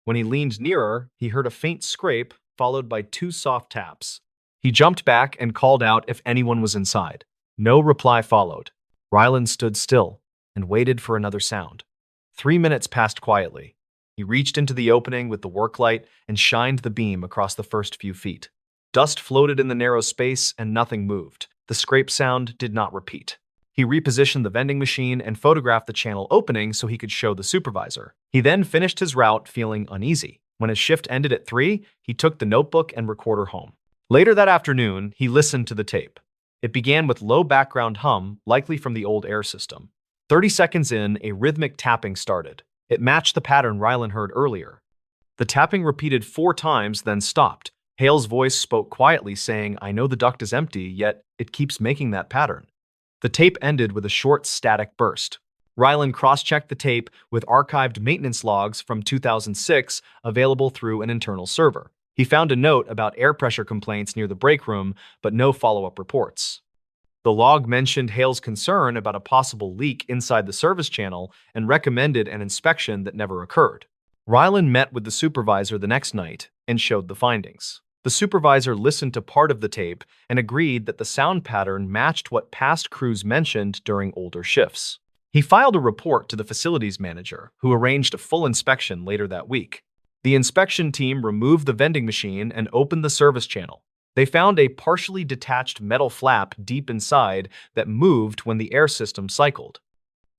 When he leaned nearer, he heard a faint scrape followed by two soft taps. He jumped back and called out if anyone was inside. No reply followed. Rylan stood still and waited for another sound. 3 minutes passed quietly. He reached into the opening with the work light and shined the beam across the first few feet. Dust floated in the narrow space and nothing moved. The scrape sound did not repeat. He repositioned the vending machine and photographed the channel opening so he could show the supervisor. He then finished his route feeling uneasy. When his shift ended at 3, he took the notebook and recorder home. Later that afternoon, he listened to the tape. It began with low background hum, likely from the old air system. 30 seconds in, a rhythmic tapping started. It matched the pattern Rylan heard earlier. The tapping repeated 4 times, then stopped. Hale's voice spoke quietly, saying, "I know the duct is empty, yet it keeps making that pattern." The tape ended with a short, static burst. Rylan cross-checked the tape with archived maintenance logs from 2006 available through an internal server. He found a note about air pressure complaints near the break room, but no follow-up reports. The log mentioned Hale's concern about a possible leak inside the service channel and recommended an inspection that never occurred. Rylan met with the supervisor the next night and showed the findings. The supervisor listened to part of the tape and agreed that the sound pattern matched what past crews mentioned during older shifts. He filed a report to the facilities manager, who arranged a full inspection later that week. The inspection team removed the vending machine and opened the service channel. They found a partially detached metal flap deep inside that moved when the air system cycled.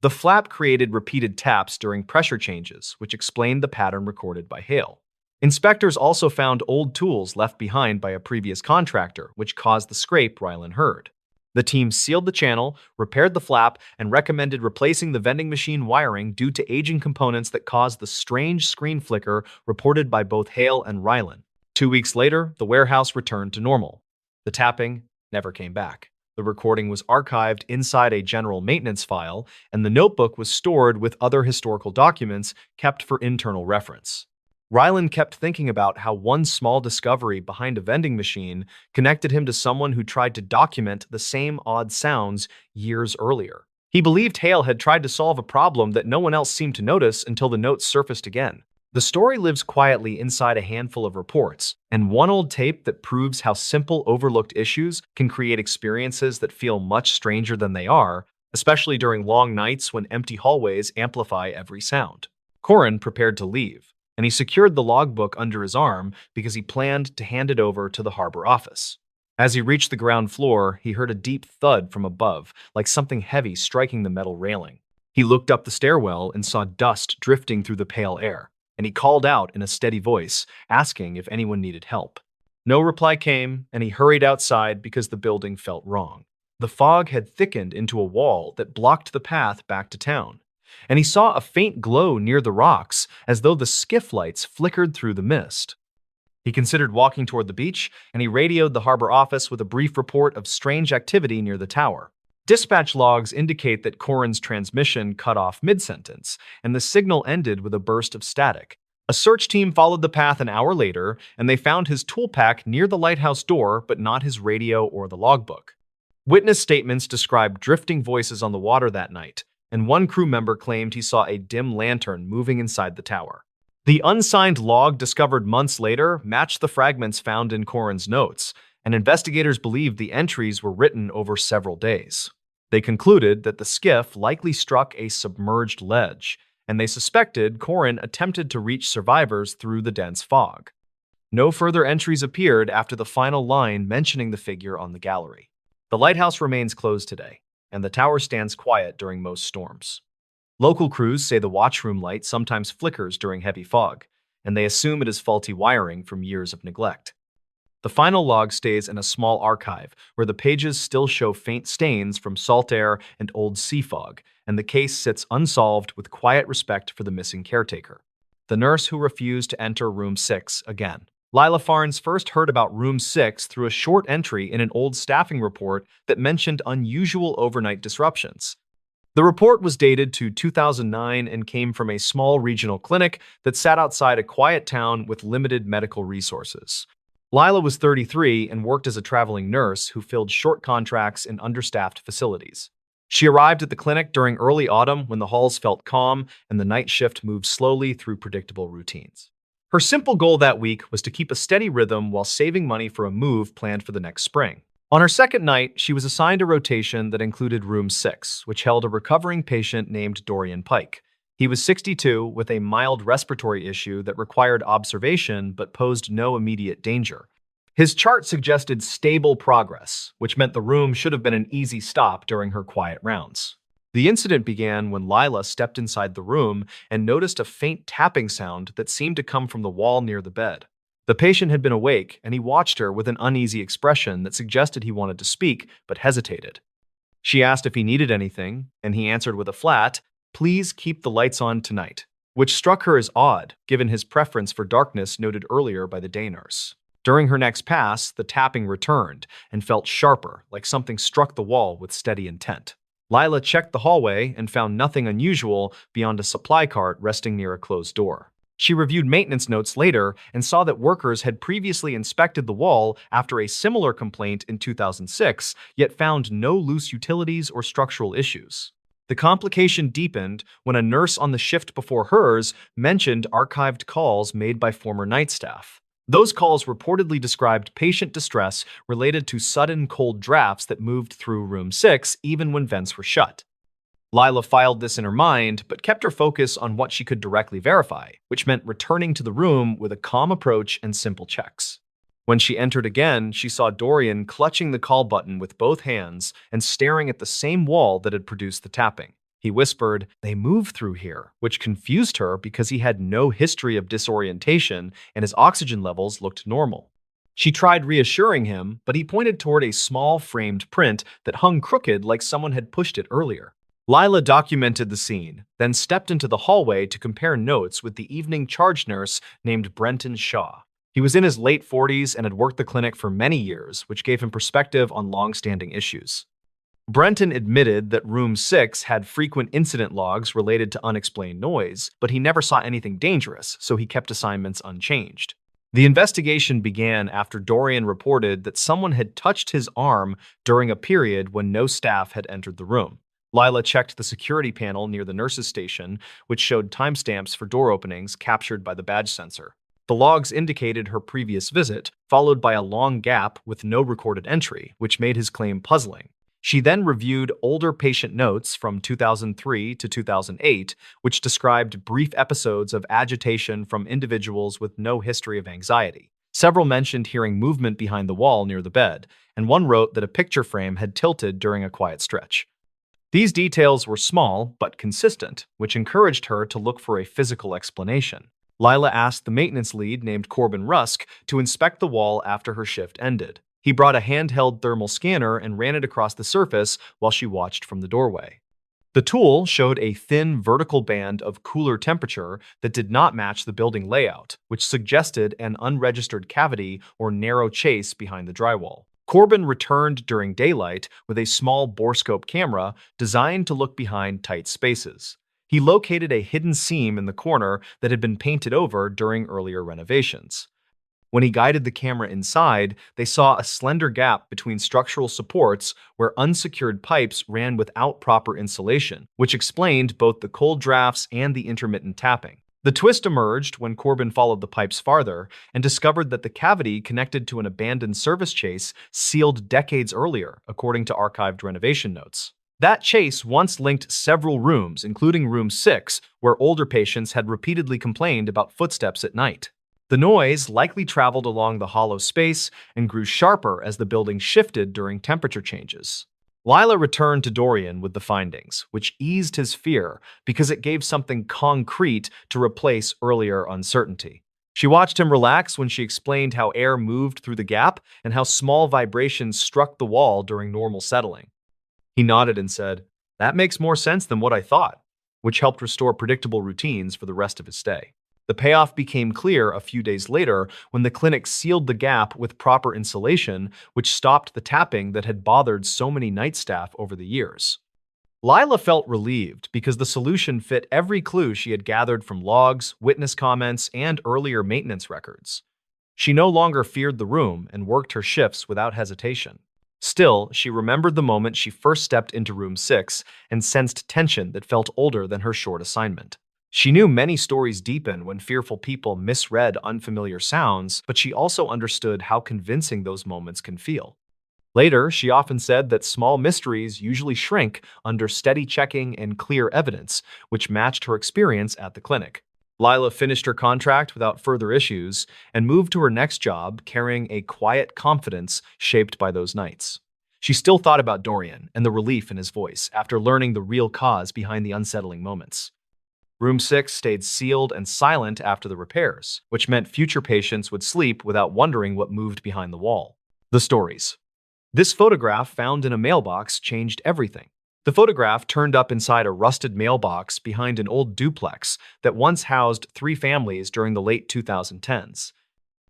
The flap created repeated taps during pressure changes, which explained the pattern recorded by Hale. Inspectors also found old tools left behind by a previous contractor, which caused the scrape Rylan heard. The team sealed the channel, repaired the flap, and recommended replacing the vending machine wiring due to aging components that caused the strange screen flicker reported by both Hale and Rylan. 2 weeks later, the warehouse returned to normal. The tapping never came back. The recording was archived inside a general maintenance file, and the notebook was stored with other historical documents kept for internal reference. Rylan kept thinking about how one small discovery behind a vending machine connected him to someone who tried to document the same odd sounds years earlier. He believed Hale had tried to solve a problem that no one else seemed to notice until the notes surfaced again. The story lives quietly inside a handful of reports, and one old tape that proves how simple, overlooked issues can create experiences that feel much stranger than they are, especially during long nights when empty hallways amplify every sound. Corin prepared to leave, and he secured the logbook under his arm because he planned to hand it over to the harbor office. As he reached the ground floor, he heard a deep thud from above, like something heavy striking the metal railing. He looked up the stairwell and saw dust drifting through the pale air. and he called out in a steady voice, asking if anyone needed help. No reply came, and he hurried outside because the building felt wrong. The fog had thickened into a wall that blocked the path back to town, and he saw a faint glow near the rocks as though the skiff lights flickered through the mist. He considered walking toward the beach, and he radioed the harbor office with a brief report of strange activity near the tower. Dispatch logs indicate that Corin's transmission cut off mid-sentence, and the signal ended with a burst of static. A search team followed the path an hour later, and they found his tool pack near the lighthouse door, but not his radio or the logbook. Witness statements described drifting voices on the water that night, and one crew member claimed he saw a dim lantern moving inside the tower. The unsigned log discovered months later matched the fragments found in Corin's notes, and investigators believed the entries were written over several days. They concluded that the skiff likely struck a submerged ledge, and they suspected Corin attempted to reach survivors through the dense fog. No further entries appeared after the final line mentioning the figure on the gallery. The lighthouse remains closed today, and the tower stands quiet during most storms. Local crews say the watchroom light sometimes flickers during heavy fog, and they assume it is faulty wiring from years of neglect. The final log stays in a small archive where the pages still show faint stains from salt air and old sea fog, and the case sits unsolved with quiet respect for the missing caretaker, the nurse who refused to enter room 6 again. Lila Farnes first heard about room 6 through a short entry in an old staffing report that mentioned unusual overnight disruptions. The report was dated to 2009 and came from a small regional clinic that sat outside a quiet town with limited medical resources. Lila was 33 and worked as a traveling nurse who filled short contracts in understaffed facilities. She arrived at the clinic during early autumn when the halls felt calm and the night shift moved slowly through predictable routines. Her simple goal that week was to keep a steady rhythm while saving money for a move planned for the next spring. On her second night, she was assigned a rotation that included room 6, which held a recovering patient named Dorian Pike. He was 62 with a mild respiratory issue that required observation but posed no immediate danger. His chart suggested stable progress, which meant the room should have been an easy stop during her quiet rounds. The incident began when Lila stepped inside the room and noticed a faint tapping sound that seemed to come from the wall near the bed. The patient had been awake, and he watched her with an uneasy expression that suggested he wanted to speak, but hesitated. She asked if he needed anything, and he answered with a flat, "Please keep the lights on tonight," which struck her as odd, given his preference for darkness noted earlier by the day nurse. During her next pass, the tapping returned and felt sharper, like something struck the wall with steady intent. Lila checked the hallway and found nothing unusual beyond a supply cart resting near a closed door. She reviewed maintenance notes later and saw that workers had previously inspected the wall after a similar complaint in 2006, yet found no loose utilities or structural issues. The complication deepened when a nurse on the shift before hers mentioned archived calls made by former night staff. Those calls reportedly described patient distress related to sudden cold drafts that moved through room 6 even when vents were shut. Lila filed this in her mind, but kept her focus on what she could directly verify, which meant returning to the room with a calm approach and simple checks. When she entered again, she saw Dorian clutching the call button with both hands and staring at the same wall that had produced the tapping. He whispered, "They move through here," which confused her because he had no history of disorientation and his oxygen levels looked normal. She tried reassuring him, but he pointed toward a small framed print that hung crooked like someone had pushed it earlier. Lila documented the scene, then stepped into the hallway to compare notes with the evening charge nurse named Brenton Shaw. He was in his late 40s and had worked the clinic for many years, which gave him perspective on long-standing issues. Brenton admitted that room 6 had frequent incident logs related to unexplained noise, but he never saw anything dangerous, so he kept assignments unchanged. The investigation began after Dorian reported that someone had touched his arm during a period when no staff had entered the room. Lila checked the security panel near the nurse's station, which showed timestamps for door openings captured by the badge sensor. The logs indicated her previous visit, followed by a long gap with no recorded entry, which made his claim puzzling. She then reviewed older patient notes from 2003 to 2008, which described brief episodes of agitation from individuals with no history of anxiety. Several mentioned hearing movement behind the wall near the bed, and one wrote that a picture frame had tilted during a quiet stretch. These details were small but consistent, which encouraged her to look for a physical explanation. Lila asked the maintenance lead named Corbin Rusk to inspect the wall after her shift ended. He brought a handheld thermal scanner and ran it across the surface while she watched from the doorway. The tool showed a thin vertical band of cooler temperature that did not match the building layout, which suggested an unregistered cavity or narrow chase behind the drywall. Corbin returned during daylight with a small borescope camera designed to look behind tight spaces. He located a hidden seam in the corner that had been painted over during earlier renovations. When he guided the camera inside, they saw a slender gap between structural supports where unsecured pipes ran without proper insulation, which explained both the cold drafts and the intermittent tapping. The twist emerged when Corbin followed the pipes farther and discovered that the cavity connected to an abandoned service chase sealed decades earlier, according to archived renovation notes. That chase once linked several rooms, including room 6, where older patients had repeatedly complained about footsteps at night. The noise likely traveled along the hollow space and grew sharper as the building shifted during temperature changes. Lila returned to Dorian with the findings, which eased his fear because it gave something concrete to replace earlier uncertainty. She watched him relax when she explained how air moved through the gap and how small vibrations struck the wall during normal settling. He nodded and said, "That makes more sense than what I thought," which helped restore predictable routines for the rest of his stay. The payoff became clear a few days later when the clinic sealed the gap with proper insulation, which stopped the tapping that had bothered so many night staff over the years. Lila felt relieved because the solution fit every clue she had gathered from logs, witness comments, and earlier maintenance records. She no longer feared the room and worked her shifts without hesitation. Still, she remembered the moment she first stepped into room 6 and sensed tension that felt older than her short assignment. She knew many stories deepen when fearful people misread unfamiliar sounds, but she also understood how convincing those moments can feel. Later, she often said that small mysteries usually shrink under steady checking and clear evidence, which matched her experience at the clinic. Lila finished her contract without further issues and moved to her next job carrying a quiet confidence shaped by those nights. She still thought about Dorian and the relief in his voice after learning the real cause behind the unsettling moments. Room 6 stayed sealed and silent after the repairs, which meant future patients would sleep without wondering what moved behind the wall. The stories. This photograph found in a mailbox changed everything. The photograph turned up inside a rusted mailbox behind an old duplex that once housed 3 families during the late 2010s.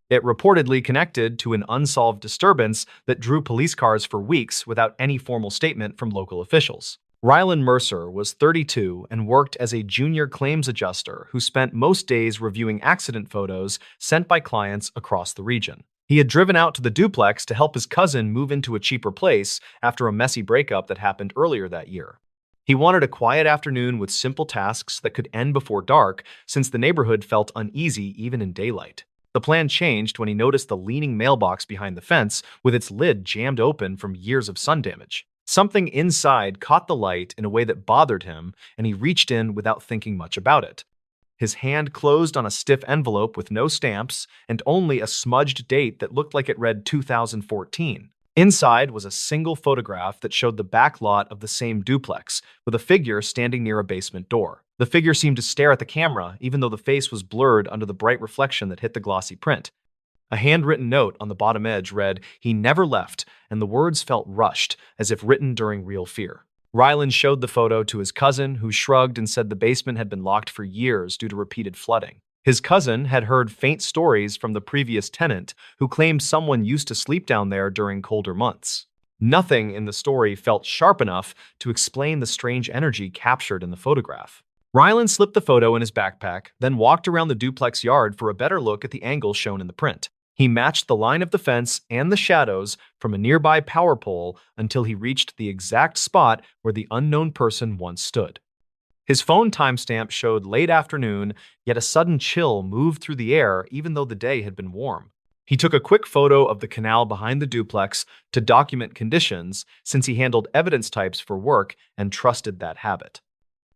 It reportedly connected to an unsolved disturbance that drew police cars for weeks without any formal statement from local officials. Rylan Mercer was 32 and worked as a junior claims adjuster who spent most days reviewing accident photos sent by clients across the region. He had driven out to the duplex to help his cousin move into a cheaper place after a messy breakup that happened earlier that year. He wanted a quiet afternoon with simple tasks that could end before dark since the neighborhood felt uneasy even in daylight. The plan changed when he noticed the leaning mailbox behind the fence with its lid jammed open from years of sun damage. Something inside caught the light in a way that bothered him, and he reached in without thinking much about it. His hand closed on a stiff envelope with no stamps and only a smudged date that looked like it read 2014. Inside was a single photograph that showed the back lot of the same duplex, with a figure standing near a basement door. The figure seemed to stare at the camera, even though the face was blurred under the bright reflection that hit the glossy print. A handwritten note on the bottom edge read, "He never left," and the words felt rushed, as if written during real fear. Ryland showed the photo to his cousin, who shrugged and said the basement had been locked for years due to repeated flooding. His cousin had heard faint stories from the previous tenant, who claimed someone used to sleep down there during colder months. Nothing in the story felt sharp enough to explain the strange energy captured in the photograph. Ryland slipped the photo in his backpack, then walked around the duplex yard for a better look at the angle shown in the print. He matched the line of the fence and the shadows from a nearby power pole until he reached the exact spot where the unknown person once stood. His phone timestamp showed late afternoon, yet a sudden chill moved through the air even though the day had been warm. He took a quick photo of the canal behind the duplex to document conditions since he handled evidence types for work and trusted that habit.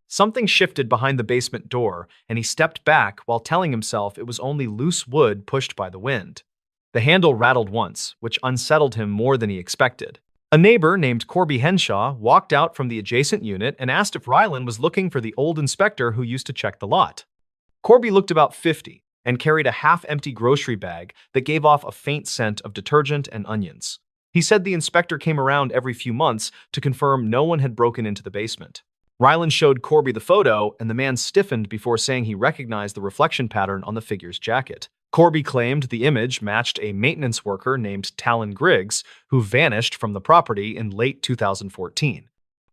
Something shifted behind the basement door, and he stepped back while telling himself it was only loose wood pushed by the wind. The handle rattled once, which unsettled him more than he expected. A neighbor named Corby Henshaw walked out from the adjacent unit and asked if Ryland was looking for the old inspector who used to check the lot. Corby looked about 50 and carried a half-empty grocery bag that gave off a faint scent of detergent and onions. He said the inspector came around every few months to confirm no one had broken into the basement. Rylan showed Corby the photo, and the man stiffened before saying he recognized the reflection pattern on the figure's jacket. Corby claimed the image matched a maintenance worker named Talon Griggs, who vanished from the property in late 2014.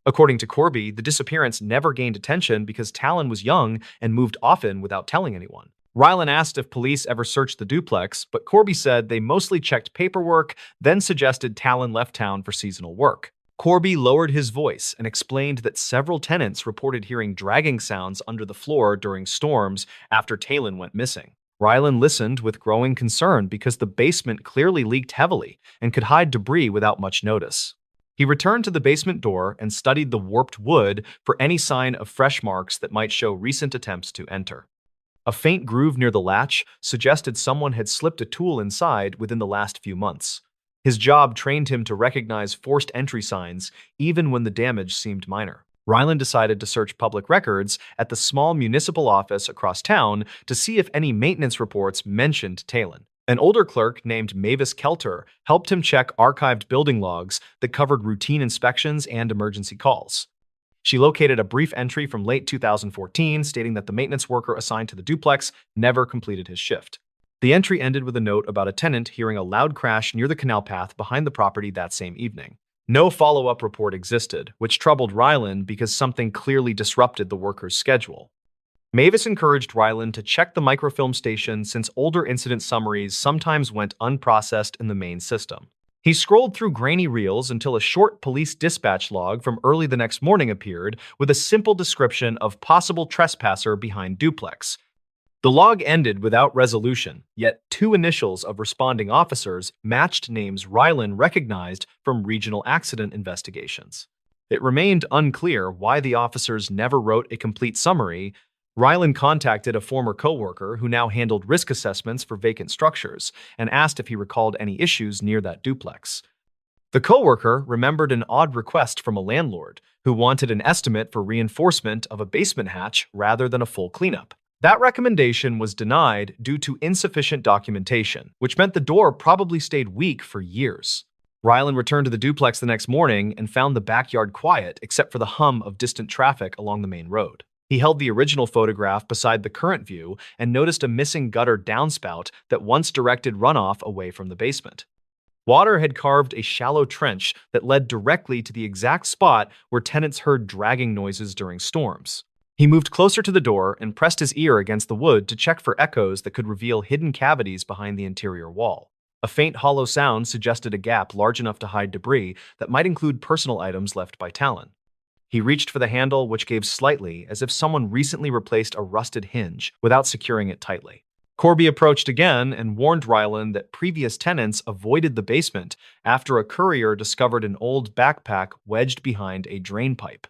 According to Corby, the disappearance never gained attention because Talon was young and moved often without telling anyone. Rylan asked if police ever searched the duplex, but Corby said they mostly checked paperwork, then suggested Talon left town for seasonal work. Corby lowered his voice and explained that several tenants reported hearing dragging sounds under the floor during storms after Talon went missing. Rylan listened with growing concern because the basement clearly leaked heavily and could hide debris without much notice. He returned to the basement door and studied the warped wood for any sign of fresh marks that might show recent attempts to enter. A faint groove near the latch suggested someone had slipped a tool inside within the last few months. His job trained him to recognize forced entry signs even when the damage seemed minor. Rylan decided to search public records at the small municipal office across town to see if any maintenance reports mentioned Talon. An older clerk named Mavis Kelter helped him check archived building logs that covered routine inspections and emergency calls. She located a brief entry from late 2014 stating that the maintenance worker assigned to the duplex never completed his shift. The entry ended with a note about a tenant hearing a loud crash near the canal path behind the property that same evening. No follow-up report existed, which troubled Rylan because something clearly disrupted the worker's schedule. Mavis encouraged Rylan to check the microfilm station since older incident summaries sometimes went unprocessed in the main system. He scrolled through grainy reels until a short police dispatch log from early the next morning appeared with a simple description of possible trespasser behind duplex. The log ended without resolution, yet two initials of responding officers matched names Rylan recognized from regional accident investigations. It remained unclear why the officers never wrote a complete summary. Rylan contacted a former coworker who now handled risk assessments for vacant structures and asked if he recalled any issues near that duplex. The coworker remembered an odd request from a landlord who wanted an estimate for reinforcement of a basement hatch rather than a full cleanup. That recommendation was denied due to insufficient documentation, which meant the door probably stayed weak for years. Rylan returned to the duplex the next morning and found the backyard quiet except for the hum of distant traffic along the main road. He held the original photograph beside the current view and noticed a missing gutter downspout that once directed runoff away from the basement. Water had carved a shallow trench that led directly to the exact spot where tenants heard dragging noises during storms. He moved closer to the door and pressed his ear against the wood to check for echoes that could reveal hidden cavities behind the interior wall. A faint hollow sound suggested a gap large enough to hide debris that might include personal items left by Talon. He reached for the handle, which gave slightly, as if someone recently replaced a rusted hinge without securing it tightly. Corby approached again and warned Rylan that previous tenants avoided the basement after a courier discovered an old backpack wedged behind a drain pipe.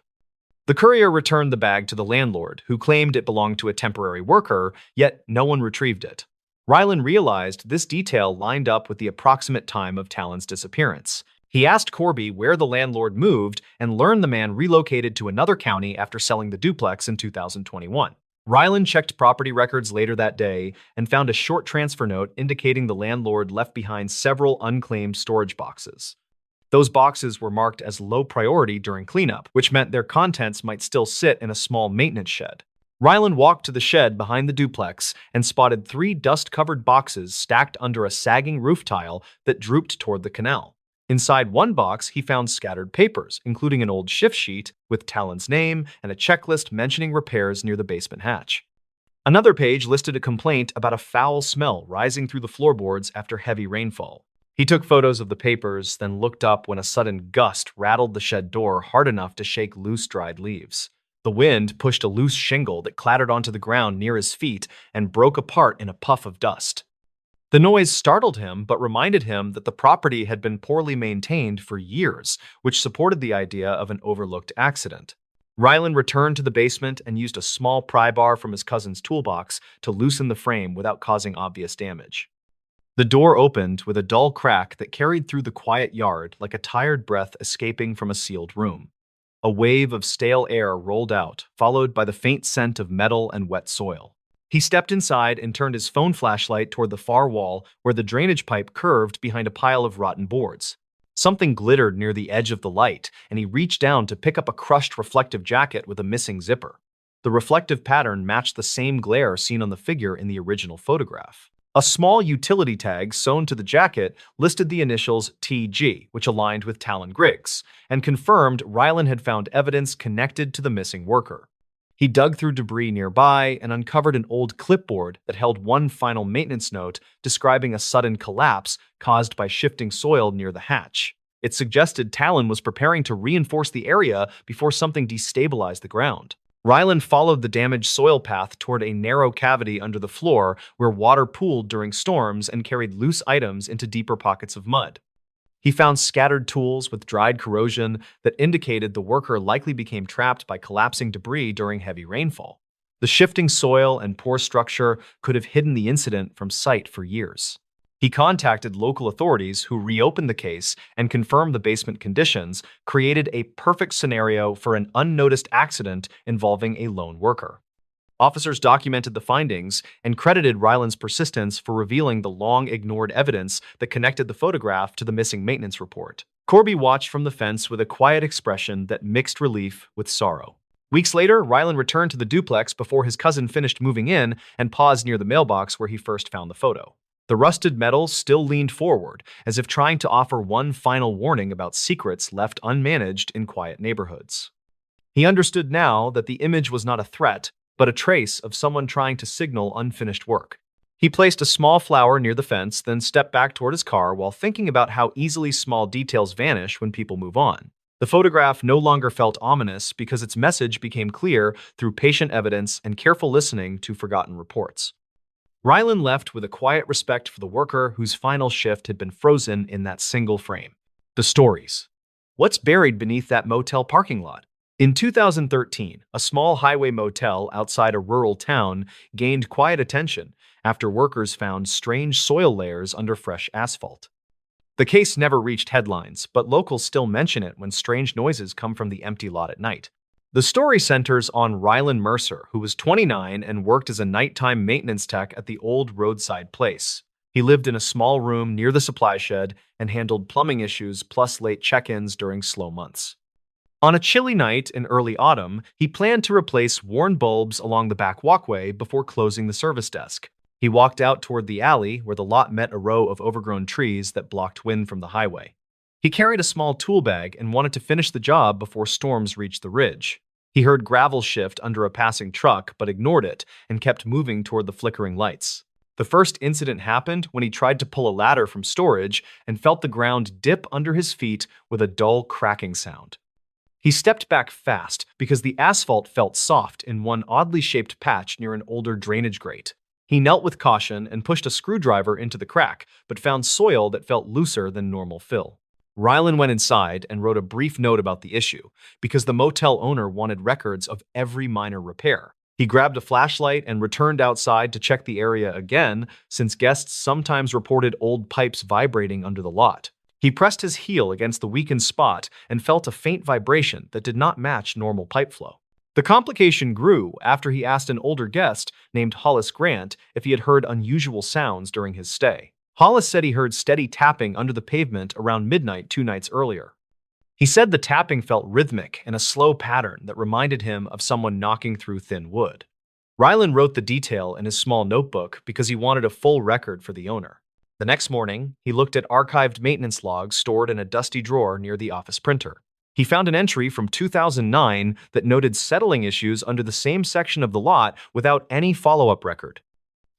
The courier returned the bag to the landlord, who claimed it belonged to a temporary worker, yet no one retrieved it. Rylan realized this detail lined up with the approximate time of Talon's disappearance. He asked Corby where the landlord moved and learned the man relocated to another county after selling the duplex in 2021. Rylan checked property records later that day and found a short transfer note indicating the landlord left behind several unclaimed storage boxes. Those boxes were marked as low priority during cleanup, which meant their contents might still sit in a small maintenance shed. Rylan walked to the shed behind the duplex and spotted 3 dust-covered boxes stacked under a sagging roof tile that drooped toward the canal. Inside one box, he found scattered papers, including an old shift sheet with Talon's name and a checklist mentioning repairs near the basement hatch. Another page listed a complaint about a foul smell rising through the floorboards after heavy rainfall. He took photos of the papers, then looked up when a sudden gust rattled the shed door hard enough to shake loose dried leaves. The wind pushed a loose shingle that clattered onto the ground near his feet and broke apart in a puff of dust. The noise startled him, but reminded him that the property had been poorly maintained for years, which supported the idea of an overlooked accident. Rylan returned to the basement and used a small pry bar from his cousin's toolbox to loosen the frame without causing obvious damage. The door opened with a dull crack that carried through the quiet yard like a tired breath escaping from a sealed room. A wave of stale air rolled out, followed by the faint scent of metal and wet soil. He stepped inside and turned his phone flashlight toward the far wall where the drainage pipe curved behind a pile of rotten boards. Something glittered near the edge of the light, and he reached down to pick up a crushed reflective jacket with a missing zipper. The reflective pattern matched the same glare seen on the figure in the original photograph. A small utility tag sewn to the jacket listed the initials TG, which aligned with Talon Griggs, and confirmed Rylan had found evidence connected to the missing worker. He dug through debris nearby and uncovered an old clipboard that held one final maintenance note describing a sudden collapse caused by shifting soil near the hatch. It suggested Talon was preparing to reinforce the area before something destabilized the ground. Rylan followed the damaged soil path toward a narrow cavity under the floor where water pooled during storms and carried loose items into deeper pockets of mud. He found scattered tools with dried corrosion that indicated the worker likely became trapped by collapsing debris during heavy rainfall. The shifting soil and poor structure could have hidden the incident from sight for years. He contacted local authorities who reopened the case and confirmed the basement conditions created a perfect scenario for an unnoticed accident involving a lone worker. Officers documented the findings and credited Rylan's persistence for revealing the long-ignored evidence that connected the photograph to the missing maintenance report. Corby watched from the fence with a quiet expression that mixed relief with sorrow. Weeks later, Rylan returned to the duplex before his cousin finished moving in and paused near the mailbox where he first found the photo. The rusted metal still leaned forward, as if trying to offer one final warning about secrets left unmanaged in quiet neighborhoods. He understood now that the image was not a threat, but a trace of someone trying to signal unfinished work. He placed a small flower near the fence, then stepped back toward his car while thinking about how easily small details vanish when people move on. The photograph no longer felt ominous because its message became clear through patient evidence and careful listening to forgotten reports. Rylan left with a quiet respect for the worker whose final shift had been frozen in that single frame. The stories. What's buried beneath that motel parking lot? In 2013, a small highway motel outside a rural town gained quiet attention after workers found strange soil layers under fresh asphalt. The case never reached headlines, but locals still mention it when strange noises come from the empty lot at night. The story centers on Rylan Mercer, who was 29 and worked as a nighttime maintenance tech at the old roadside place. He lived in a small room near the supply shed and handled plumbing issues plus late check-ins during slow months. On a chilly night in early autumn, he planned to replace worn bulbs along the back walkway before closing the service desk. He walked out toward the alley where the lot met a row of overgrown trees that blocked wind from the highway. He carried a small tool bag and wanted to finish the job before storms reached the ridge. He heard gravel shift under a passing truck but ignored it and kept moving toward the flickering lights. The first incident happened when he tried to pull a ladder from storage and felt the ground dip under his feet with a dull cracking sound. He stepped back fast because the asphalt felt soft in one oddly shaped patch near an older drainage grate. He knelt with caution and pushed a screwdriver into the crack, but found soil that felt looser than normal fill. Rylan went inside and wrote a brief note about the issue, because the motel owner wanted records of every minor repair. He grabbed a flashlight and returned outside to check the area again, since guests sometimes reported old pipes vibrating under the lot. He pressed his heel against the weakened spot and felt a faint vibration that did not match normal pipe flow. The complication grew after he asked an older guest named Hollis Grant if he had heard unusual sounds during his stay. Hollis said he heard steady tapping under the pavement around midnight 2 nights earlier. He said the tapping felt rhythmic and a slow pattern that reminded him of someone knocking through thin wood. Rylan wrote the detail in his small notebook because he wanted a full record for the owner. The next morning, he looked at archived maintenance logs stored in a dusty drawer near the office printer. He found an entry from 2009 that noted settling issues under the same section of the lot without any follow-up record.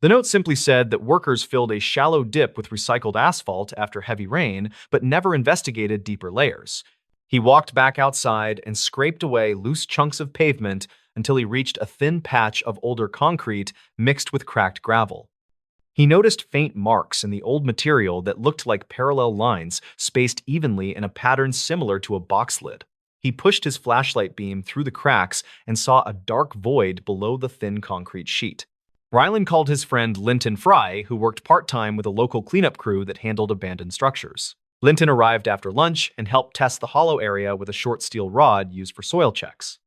The note simply said that workers filled a shallow dip with recycled asphalt after heavy rain, but never investigated deeper layers. He walked back outside and scraped away loose chunks of pavement until he reached a thin patch of older concrete mixed with cracked gravel. He noticed faint marks in the old material that looked like parallel lines spaced evenly in a pattern similar to a box lid. He pushed his flashlight beam through the cracks and saw a dark void below the thin concrete sheet. Rylan called his friend Linton Fry, who worked part-time with a local cleanup crew that handled abandoned structures. Linton arrived after lunch and helped test the hollow area with a short steel rod used for soil checks.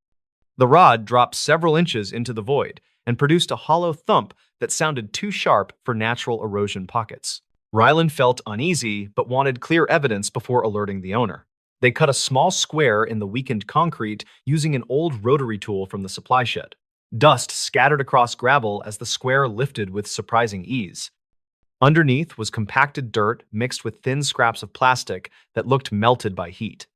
The rod dropped several inches into the void, and produced a hollow thump that sounded too sharp for natural erosion pockets. Ryland felt uneasy but wanted clear evidence before alerting the owner. They cut a small square in the weakened concrete using an old rotary tool from the supply shed. Dust scattered across gravel as the square lifted with surprising ease. Underneath was compacted dirt mixed with thin scraps of plastic that looked melted by heat.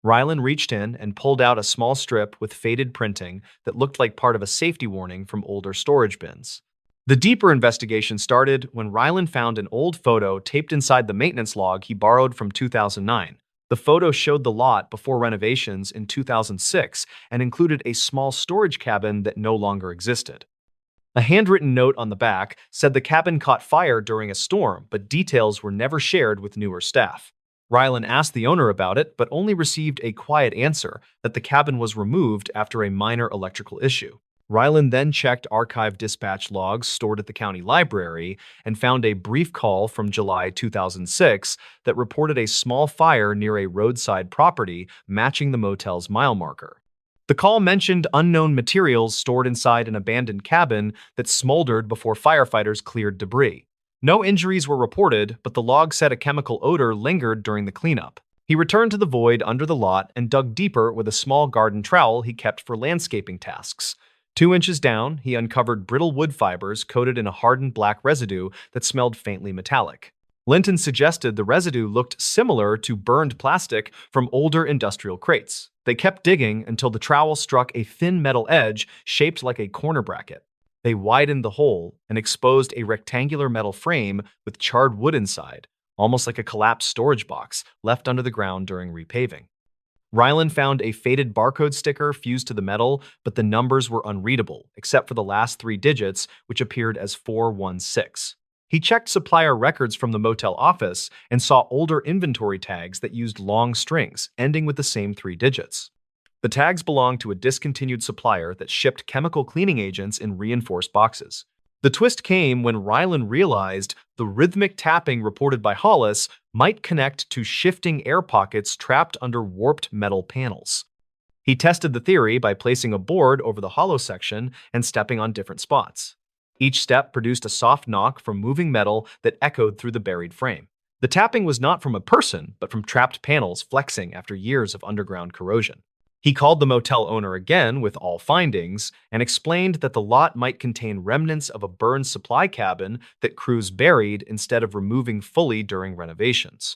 Ryland reached in and pulled out a small strip with faded printing that looked like part of a safety warning from older storage bins. The deeper investigation started when Ryland found an old photo taped inside the maintenance log he borrowed from 2009. The photo showed the lot before renovations in 2006 and included a small storage cabin that no longer existed. A handwritten note on the back said the cabin caught fire during a storm, but details were never shared with newer staff. Ryland asked the owner about it, but only received a quiet answer that the cabin was removed after a minor electrical issue. Ryland then checked archive dispatch logs stored at the county library and found a brief call from July 2006 that reported a small fire near a roadside property matching the motel's mile marker. The call mentioned unknown materials stored inside an abandoned cabin that smoldered before firefighters cleared debris. No injuries were reported, but the log said a chemical odor lingered during the cleanup. He returned to the void under the lot and dug deeper with a small garden trowel he kept for landscaping tasks. 2 inches down, he uncovered brittle wood fibers coated in a hardened black residue that smelled faintly metallic. Linton suggested the residue looked similar to burned plastic from older industrial crates. They kept digging until the trowel struck a thin metal edge shaped like a corner bracket. They widened the hole and exposed a rectangular metal frame with charred wood inside, almost like a collapsed storage box left under the ground during repaving. Ryland found a faded barcode sticker fused to the metal, but the numbers were unreadable, except for the last 3 digits, which appeared as 416. He checked supplier records from the motel office and saw older inventory tags that used long strings, ending with the same 3 digits. The tags belonged to a discontinued supplier that shipped chemical cleaning agents in reinforced boxes. The twist came when Ryland realized the rhythmic tapping reported by Hollis might connect to shifting air pockets trapped under warped metal panels. He tested the theory by placing a board over the hollow section and stepping on different spots. Each step produced a soft knock from moving metal that echoed through the buried frame. The tapping was not from a person, but from trapped panels flexing after years of underground corrosion. He called the motel owner again with all findings and explained that the lot might contain remnants of a burned supply cabin that crews buried instead of removing fully during renovations.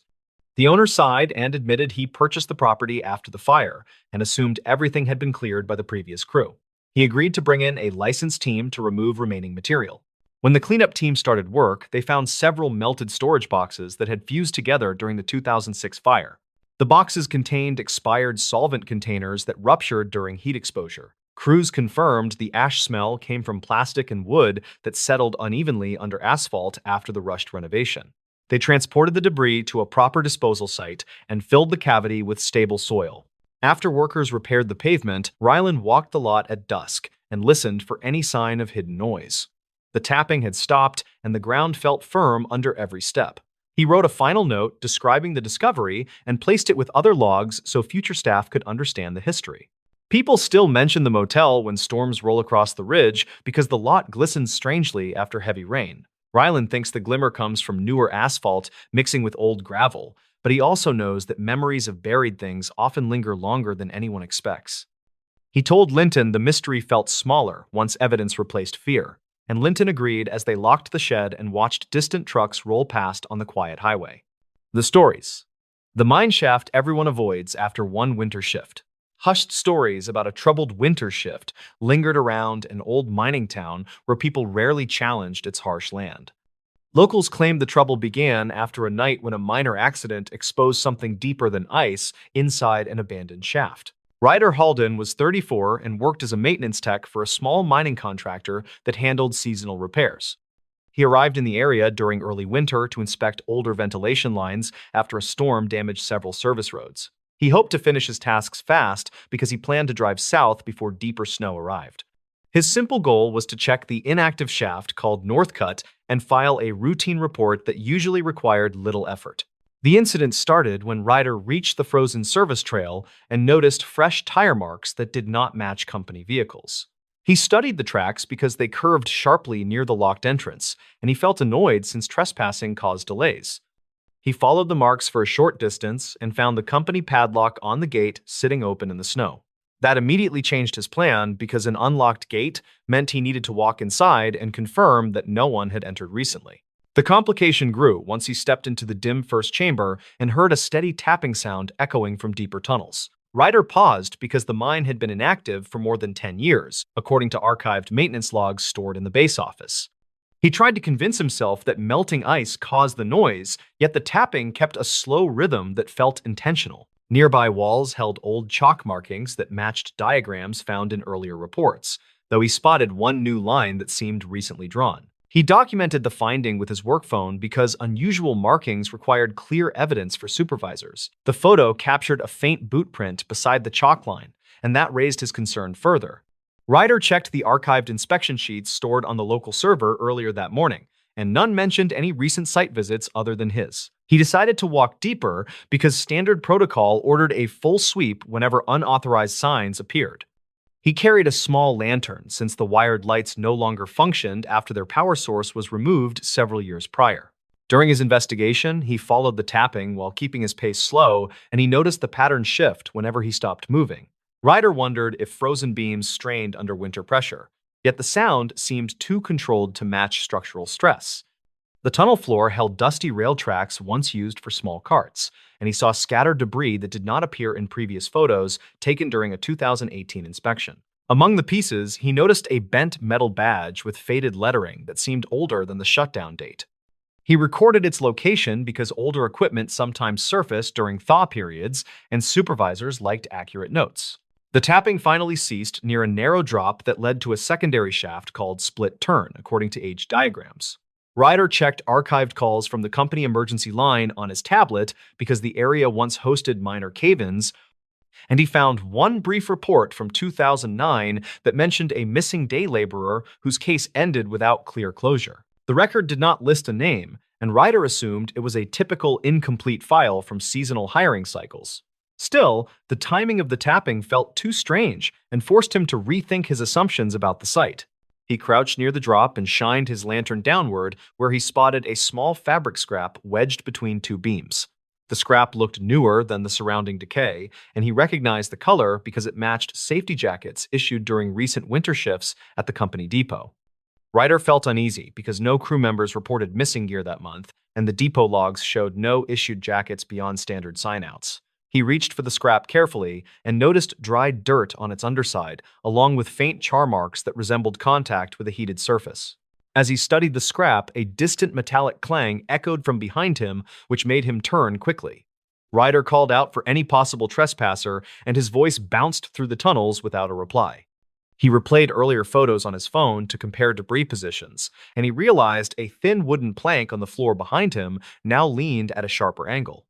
The owner sighed and admitted he purchased the property after the fire and assumed everything had been cleared by the previous crew. He agreed to bring in a licensed team to remove remaining material. When the cleanup team started work, they found several melted storage boxes that had fused together during the 2006 fire. The boxes contained expired solvent containers that ruptured during heat exposure. Crews confirmed the ash smell came from plastic and wood that settled unevenly under asphalt after the rushed renovation. They transported the debris to a proper disposal site and filled the cavity with stable soil. After workers repaired the pavement, Ryland walked the lot at dusk and listened for any sign of hidden noise. The tapping had stopped, and the ground felt firm under every step. He wrote a final note describing the discovery and placed it with other logs so future staff could understand the history. People still mention the motel when storms roll across the ridge because the lot glistens strangely after heavy rain. Ryland thinks the glimmer comes from newer asphalt mixing with old gravel, but he also knows that memories of buried things often linger longer than anyone expects. He told Linton the mystery felt smaller once evidence replaced fear, and Linton agreed as they locked the shed and watched distant trucks roll past on the quiet highway. The stories. The mine shaft everyone avoids after one winter shift. Hushed stories about a troubled winter shift lingered around an old mining town where people rarely challenged its harsh land. Locals claimed the trouble began after a night when a minor accident exposed something deeper than ice inside an abandoned shaft. Ryder Halden was 34 and worked as a maintenance tech for a small mining contractor that handled seasonal repairs. He arrived in the area during early winter to inspect older ventilation lines after a storm damaged several service roads. He hoped to finish his tasks fast because he planned to drive south before deeper snow arrived. His simple goal was to check the inactive shaft called Northcut and file a routine report that usually required little effort. The incident started when Ryder reached the frozen service trail and noticed fresh tire marks that did not match company vehicles. He studied the tracks because they curved sharply near the locked entrance, and he felt annoyed since trespassing caused delays. He followed the marks for a short distance and found the company padlock on the gate sitting open in the snow. That immediately changed his plan because an unlocked gate meant he needed to walk inside and confirm that no one had entered recently. The complication grew once he stepped into the dim first chamber and heard a steady tapping sound echoing from deeper tunnels. Ryder paused because the mine had been inactive for more than 10 years, according to archived maintenance logs stored in the base office. He tried to convince himself that melting ice caused the noise, yet the tapping kept a slow rhythm that felt intentional. Nearby walls held old chalk markings that matched diagrams found in earlier reports, though he spotted one new line that seemed recently drawn. He documented the finding with his work phone because unusual markings required clear evidence for supervisors. The photo captured a faint boot print beside the chalk line, and that raised his concern further. Ryder checked the archived inspection sheets stored on the local server earlier that morning, and none mentioned any recent site visits other than his. He decided to walk deeper because standard protocol ordered a full sweep whenever unauthorized signs appeared. He carried a small lantern since the wired lights no longer functioned after their power source was removed several years prior. During his investigation, he followed the tapping while keeping his pace slow, and he noticed the pattern shift whenever he stopped moving. Ryder wondered if frozen beams strained under winter pressure, yet the sound seemed too controlled to match structural stress. The tunnel floor held dusty rail tracks once used for small carts, and he saw scattered debris that did not appear in previous photos taken during a 2018 inspection. Among the pieces, he noticed a bent metal badge with faded lettering that seemed older than the shutdown date. He recorded its location because older equipment sometimes surfaced during thaw periods, and supervisors liked accurate notes. The tapping finally ceased near a narrow drop that led to a secondary shaft called split turn, according to age diagrams. Ryder checked archived calls from the company emergency line on his tablet because the area once hosted minor cave-ins, and he found one brief report from 2009 that mentioned a missing day laborer whose case ended without clear closure. The record did not list a name, and Ryder assumed it was a typical incomplete file from seasonal hiring cycles. Still, the timing of the tapping felt too strange and forced him to rethink his assumptions about the site. He crouched near the drop and shined his lantern downward, where he spotted a small fabric scrap wedged between two beams. The scrap looked newer than the surrounding decay, and he recognized the color because it matched safety jackets issued during recent winter shifts at the company depot. Ryder felt uneasy because no crew members reported missing gear that month, and the depot logs showed no issued jackets beyond standard signouts. He reached for the scrap carefully and noticed dried dirt on its underside, along with faint char marks that resembled contact with a heated surface. As he studied the scrap, a distant metallic clang echoed from behind him, which made him turn quickly. Ryder called out for any possible trespasser, and his voice bounced through the tunnels without a reply. He replayed earlier photos on his phone to compare debris positions, and he realized a thin wooden plank on the floor behind him now leaned at a sharper angle.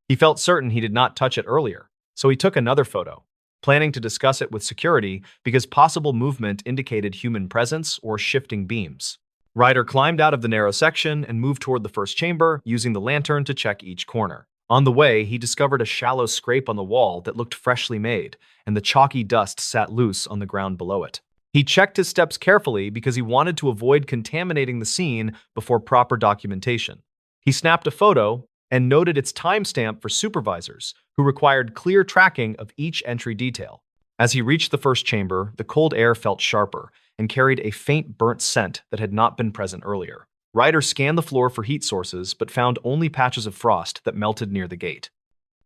He felt certain he did not touch it earlier, so he took another photo, planning to discuss it with security because possible movement indicated human presence or shifting beams. Ryder climbed out of the narrow section and moved toward the first chamber, using the lantern to check each corner. On the way, he discovered a shallow scrape on the wall that looked freshly made, and the chalky dust sat loose on the ground below it. He checked his steps carefully because he wanted to avoid contaminating the scene before proper documentation. He snapped a photo and noted its timestamp for supervisors, who required clear tracking of each entry detail. As he reached the first chamber, the cold air felt sharper and carried a faint burnt scent that had not been present earlier. Ryder scanned the floor for heat sources, but found only patches of frost that melted near the gate.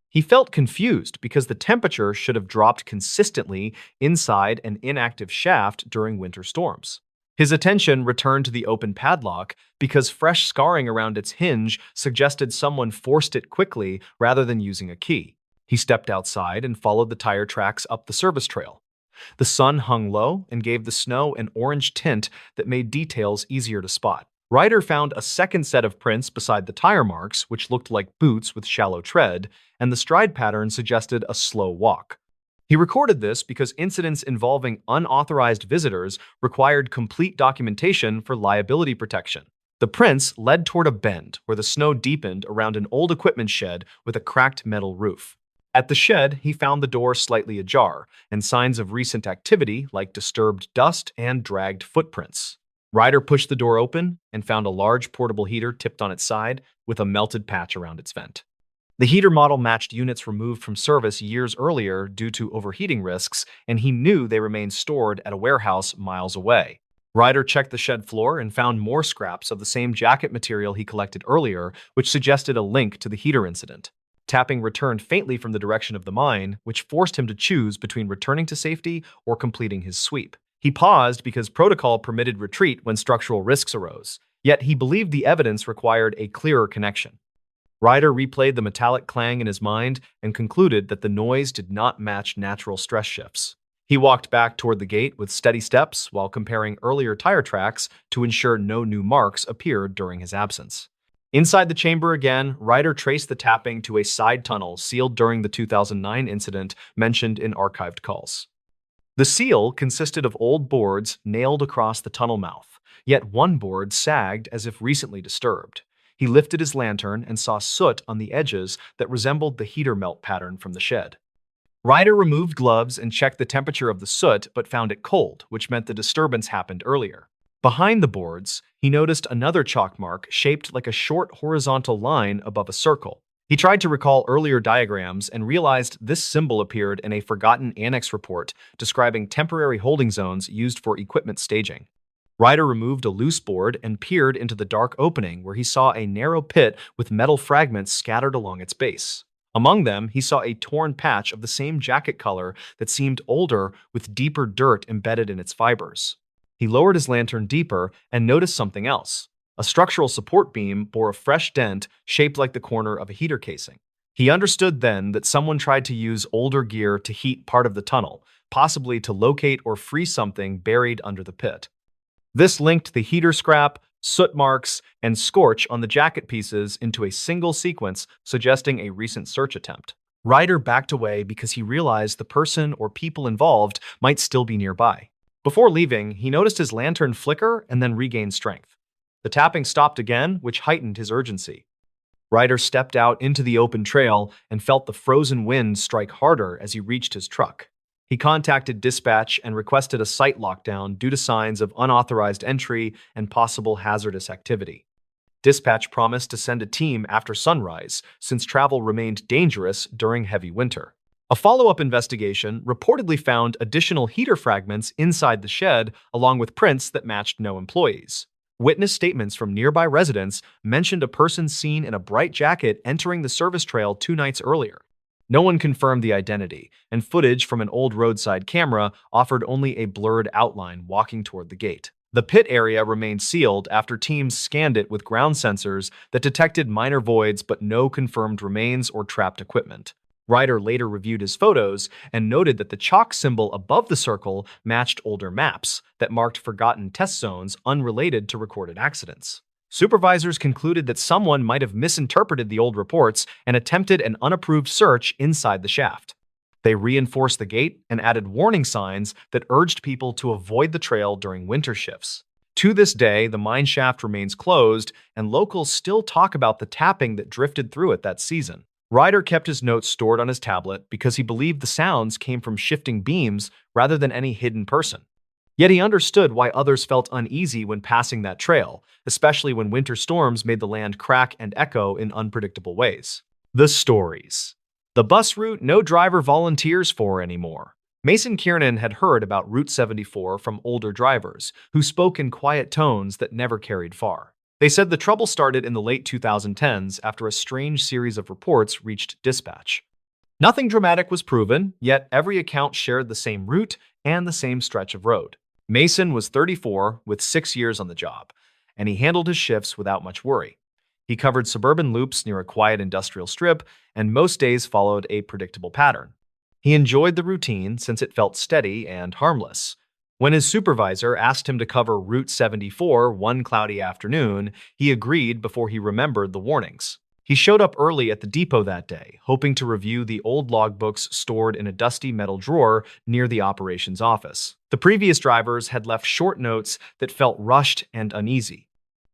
He felt confused because the temperature should have dropped consistently inside an inactive shaft during winter storms. His attention returned to the open padlock because fresh scarring around its hinge suggested someone forced it quickly rather than using a key. He stepped outside and followed the tire tracks up the service trail. The sun hung low and gave the snow an orange tint that made details easier to spot. Ryder found a second set of prints beside the tire marks, which looked like boots with shallow tread, and the stride pattern suggested a slow walk. He recorded this because incidents involving unauthorized visitors required complete documentation for liability protection. The prints led toward a bend where the snow deepened around an old equipment shed with a cracked metal roof. At the shed, he found the door slightly ajar and signs of recent activity like disturbed dust and dragged footprints. Ryder pushed the door open and found a large portable heater tipped on its side with a melted patch around its vent. The heater model matched units removed from service years earlier due to overheating risks, and he knew they remained stored at a warehouse miles away. Ryder checked the shed floor and found more scraps of the same jacket material he collected earlier, which suggested a link to the heater incident. Tapping returned faintly from the direction of the mine, which forced him to choose between returning to safety or completing his sweep. He paused because protocol permitted retreat when structural risks arose, yet he believed the evidence required a clearer connection. Ryder replayed the metallic clang in his mind and concluded that the noise did not match natural stress shifts. He walked back toward the gate with steady steps while comparing earlier tire tracks to ensure no new marks appeared during his absence. Inside the chamber again, Ryder traced the tapping to a side tunnel sealed during the 2009 incident mentioned in archived calls. The seal consisted of old boards nailed across the tunnel mouth, yet one board sagged as if recently disturbed. He lifted his lantern and saw soot on the edges that resembled the heater melt pattern from the shed. Ryder removed gloves and checked the temperature of the soot but found it cold, which meant the disturbance happened earlier. Behind the boards, he noticed another chalk mark shaped like a short horizontal line above a circle. He tried to recall earlier diagrams and realized this symbol appeared in a forgotten annex report describing temporary holding zones used for equipment staging. Ryder removed a loose board and peered into the dark opening where he saw a narrow pit with metal fragments scattered along its base. Among them, he saw a torn patch of the same jacket color that seemed older with deeper dirt embedded in its fibers. He lowered his lantern deeper and noticed something else. A structural support beam bore a fresh dent shaped like the corner of a heater casing. He understood then that someone tried to use older gear to heat part of the tunnel, possibly to locate or free something buried under the pit. This linked the heater scrap, soot marks, and scorch on the jacket pieces into a single sequence, suggesting a recent search attempt. Ryder backed away because he realized the person or people involved might still be nearby. Before leaving, he noticed his lantern flicker and then regain strength. The tapping stopped again, which heightened his urgency. Ryder stepped out into the open trail and felt the frozen wind strike harder as he reached his truck. He contacted dispatch and requested a site lockdown due to signs of unauthorized entry and possible hazardous activity. Dispatch promised to send a team after sunrise, since travel remained dangerous during heavy winter. A follow-up investigation reportedly found additional heater fragments inside the shed, along with prints that matched no employees. Witness statements from nearby residents mentioned a person seen in a bright jacket entering the service trail 2 nights earlier. No one confirmed the identity, and footage from an old roadside camera offered only a blurred outline walking toward the gate. The pit area remained sealed after teams scanned it with ground sensors that detected minor voids but no confirmed remains or trapped equipment. Ryder later reviewed his photos and noted that the chalk symbol above the circle matched older maps that marked forgotten test zones unrelated to recorded accidents. Supervisors concluded that someone might have misinterpreted the old reports and attempted an unapproved search inside the shaft. They reinforced the gate and added warning signs that urged people to avoid the trail during winter shifts. To this day, the mine shaft remains closed, and locals still talk about the tapping that drifted through it that season. Ryder kept his notes stored on his tablet because he believed the sounds came from shifting beams rather than any hidden person. Yet he understood why others felt uneasy when passing that trail, especially when winter storms made the land crack and echo in unpredictable ways. The stories. The bus route no driver volunteers for anymore. Mason Kiernan had heard about Route 74 from older drivers, who spoke in quiet tones that never carried far. They said the trouble started in the late 2010s after a strange series of reports reached dispatch. Nothing dramatic was proven, yet every account shared the same route and the same stretch of road. Mason was 34 with 6 years on the job, and he handled his shifts without much worry. He covered suburban loops near a quiet industrial strip, and most days followed a predictable pattern. He enjoyed the routine since it felt steady and harmless. When his supervisor asked him to cover Route 74 one cloudy afternoon, he agreed before he remembered the warnings. He showed up early at the depot that day, hoping to review the old logbooks stored in a dusty metal drawer near the operations office. The previous drivers had left short notes that felt rushed and uneasy.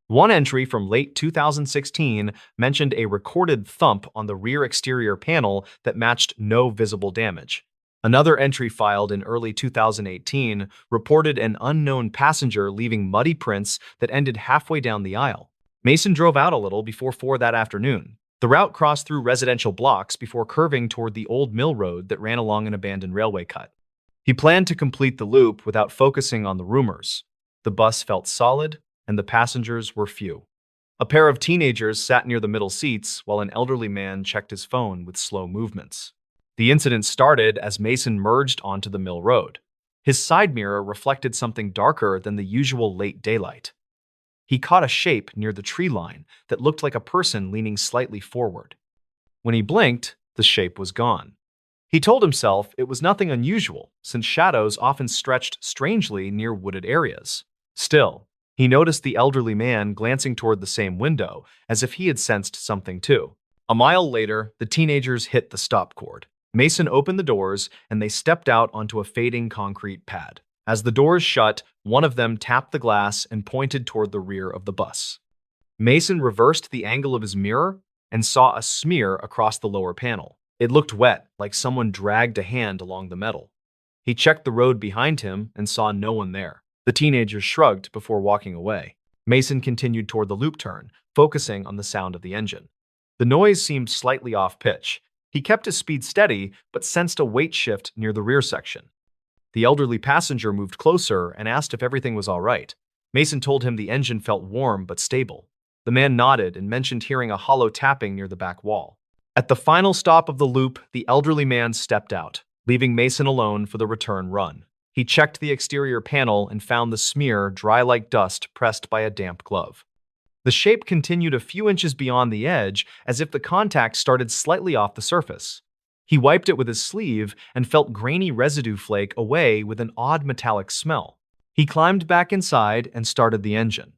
One entry from late 2016 mentioned a recorded thump on the rear exterior panel that matched no visible damage. Another entry filed in early 2018 reported an unknown passenger leaving muddy prints that ended halfway down the aisle. Mason drove out a little before 4 that afternoon. The route crossed through residential blocks before curving toward the old mill road that ran along an abandoned railway cut. He planned to complete the loop without focusing on the rumors. The bus felt solid, and the passengers were few. A pair of teenagers sat near the middle seats while an elderly man checked his phone with slow movements. The incident started as Mason merged onto the mill road. His side mirror reflected something darker than the usual late daylight. He caught a shape near the tree line that looked like a person leaning slightly forward. When he blinked, the shape was gone. He told himself it was nothing unusual, since shadows often stretched strangely near wooded areas. Still, he noticed the elderly man glancing toward the same window, as if he had sensed something too. A mile later, the teenagers hit the stop cord. Mason opened the doors, and they stepped out onto a fading concrete pad. As the doors shut, one of them tapped the glass and pointed toward the rear of the bus. Mason reversed the angle of his mirror and saw a smear across the lower panel. It looked wet, like someone dragged a hand along the metal. He checked the road behind him and saw no one there. The teenagers shrugged before walking away. Mason continued toward the loop turn, focusing on the sound of the engine. The noise seemed slightly off-pitch. He kept his speed steady, but sensed a weight shift near the rear section. The elderly passenger moved closer and asked if everything was all right. Mason told him the engine felt warm but stable. The man nodded and mentioned hearing a hollow tapping near the back wall. At the final stop of the loop, the elderly man stepped out, leaving Mason alone for the return run. He checked the exterior panel and found the smear dry like dust pressed by a damp glove. The shape continued a few inches beyond the edge, as if the contact started slightly off the surface. He wiped it with his sleeve and felt grainy residue flake away with an odd metallic smell. He climbed back inside and started the engine.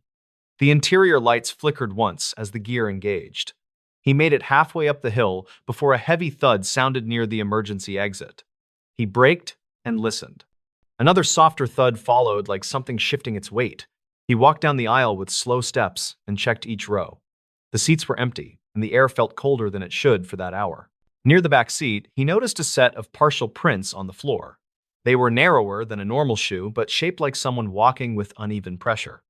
The interior lights flickered once as the gear engaged. He made it halfway up the hill before a heavy thud sounded near the emergency exit. He braked and listened. Another softer thud followed, like something shifting its weight. He walked down the aisle with slow steps and checked each row. The seats were empty, and the air felt colder than it should for that hour. Near the back seat, he noticed a set of partial prints on the floor. They were narrower than a normal shoe, but shaped like someone walking with uneven pressure.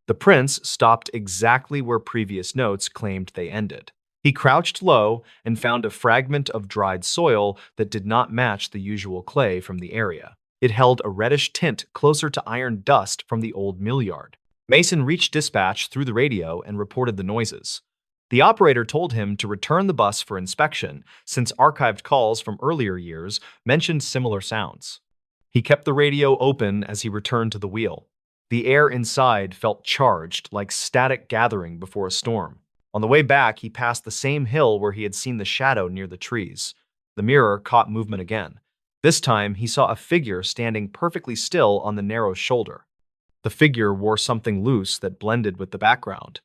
The prints stopped exactly where previous notes claimed they ended. He crouched low and found a fragment of dried soil that did not match the usual clay from the area. It held a reddish tint closer to iron dust from the old mill yard. Mason reached dispatch through the radio and reported the noises. The operator told him to return the bus for inspection, since archived calls from earlier years mentioned similar sounds. He kept the radio open as he returned to the wheel. The air inside felt charged, like static gathering before a storm. On the way back, he passed the same hill where he had seen the shadow near the trees. The mirror caught movement again. This time, he saw a figure standing perfectly still on the narrow shoulder. The figure wore something loose that blended with the background.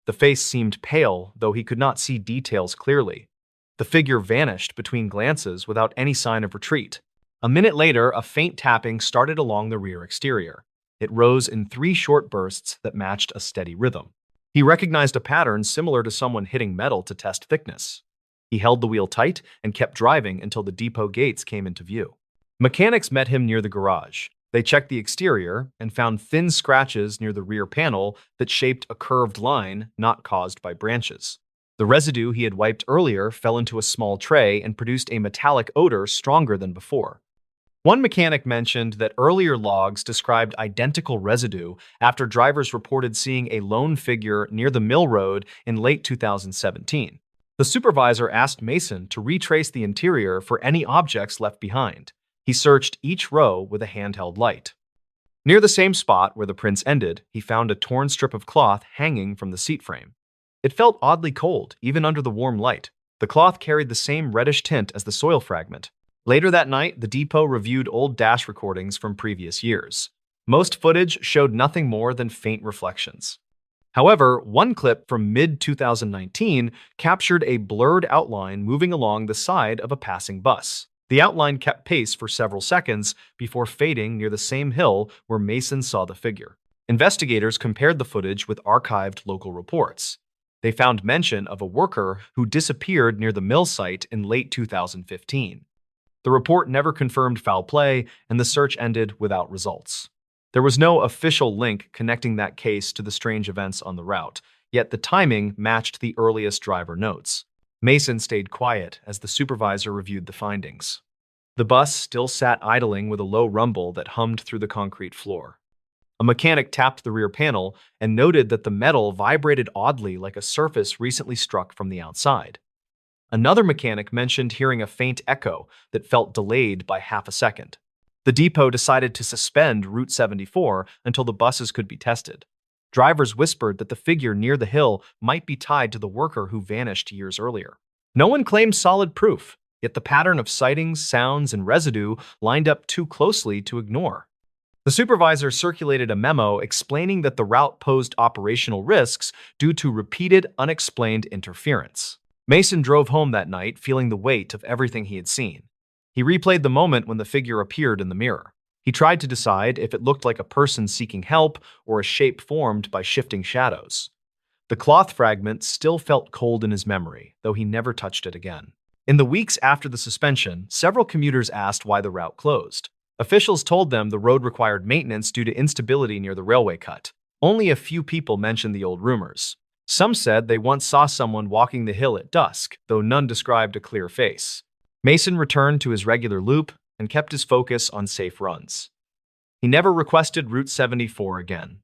The face seemed pale, though he could not see details clearly. The figure vanished between glances without any sign of retreat. A minute later, a faint tapping started along the rear exterior. It rose in 3 short bursts that matched a steady rhythm. He recognized a pattern similar to someone hitting metal to test thickness. He held the wheel tight and kept driving until the depot gates came into view. Mechanics met him near the garage. They checked the exterior and found thin scratches near the rear panel that shaped a curved line not caused by branches. The residue he had wiped earlier fell into a small tray and produced a metallic odor stronger than before. One mechanic mentioned that earlier logs described identical residue after drivers reported seeing a lone figure near the mill road in late 2017. The supervisor asked Mason to retrace the interior for any objects left behind. He searched each row with a handheld light. Near the same spot where the prints ended, he found a torn strip of cloth hanging from the seat frame. It felt oddly cold, even under the warm light. The cloth carried the same reddish tint as the soil fragment. Later that night, the depot reviewed old dash recordings from previous years. Most footage showed nothing more than faint reflections. However, one clip from mid-2019 captured a blurred outline moving along the side of a passing bus. The outline kept pace for several seconds before fading near the same hill where Mason saw the figure. Investigators compared the footage with archived local reports. They found mention of a worker who disappeared near the mill site in late 2015. The report never confirmed foul play, and the search ended without results. There was no official link connecting that case to the strange events on the route, yet the timing matched the earliest driver notes. Mason stayed quiet as the supervisor reviewed the findings. The bus still sat idling with a low rumble that hummed through the concrete floor. A mechanic tapped the rear panel and noted that the metal vibrated oddly like a surface recently struck from the outside. Another mechanic mentioned hearing a faint echo that felt delayed by half a second. The depot decided to suspend Route 74 until the buses could be tested. Drivers whispered that the figure near the hill might be tied to the worker who vanished years earlier. No one claimed solid proof, yet the pattern of sightings, sounds, and residue lined up too closely to ignore. The supervisor circulated a memo explaining that the route posed operational risks due to repeated, unexplained interference. Mason drove home that night feeling the weight of everything he had seen. He replayed the moment when the figure appeared in the mirror. He tried to decide if it looked like a person seeking help or a shape formed by shifting shadows. The cloth fragment still felt cold in his memory, though he never touched it again. In the weeks after the suspension, several commuters asked why the route closed. Officials told them the road required maintenance due to instability near the railway cut. Only a few people mentioned the old rumors. Some said they once saw someone walking the hill at dusk, though none described a clear face. Mason returned to his regular loop and kept his focus on safe runs. He never requested Route 74 again.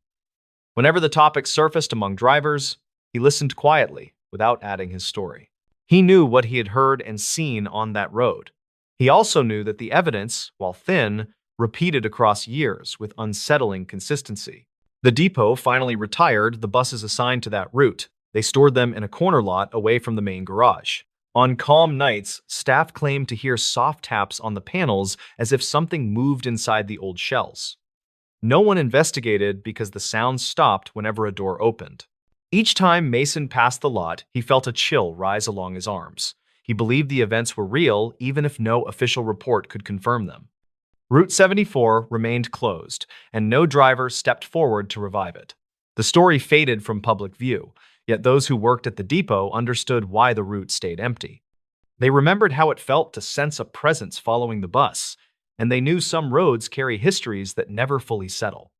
Whenever the topic surfaced among drivers, he listened quietly without adding his story. He knew what he had heard and seen on that road. He also knew that the evidence, while thin, repeated across years with unsettling consistency. The depot finally retired the buses assigned to that route. They stored them in a corner lot away from the main garage. On calm nights, staff claimed to hear soft taps on the panels as if something moved inside the old shells. No one investigated because the sound stopped whenever a door opened. Each time Mason passed the lot, he felt a chill rise along his arms. He believed the events were real, even if no official report could confirm them. Route 74 remained closed, and no driver stepped forward to revive it. The story faded from public view, yet those who worked at the depot understood why the route stayed empty. They remembered how it felt to sense a presence following the bus, and they knew some roads carry histories that never fully settle.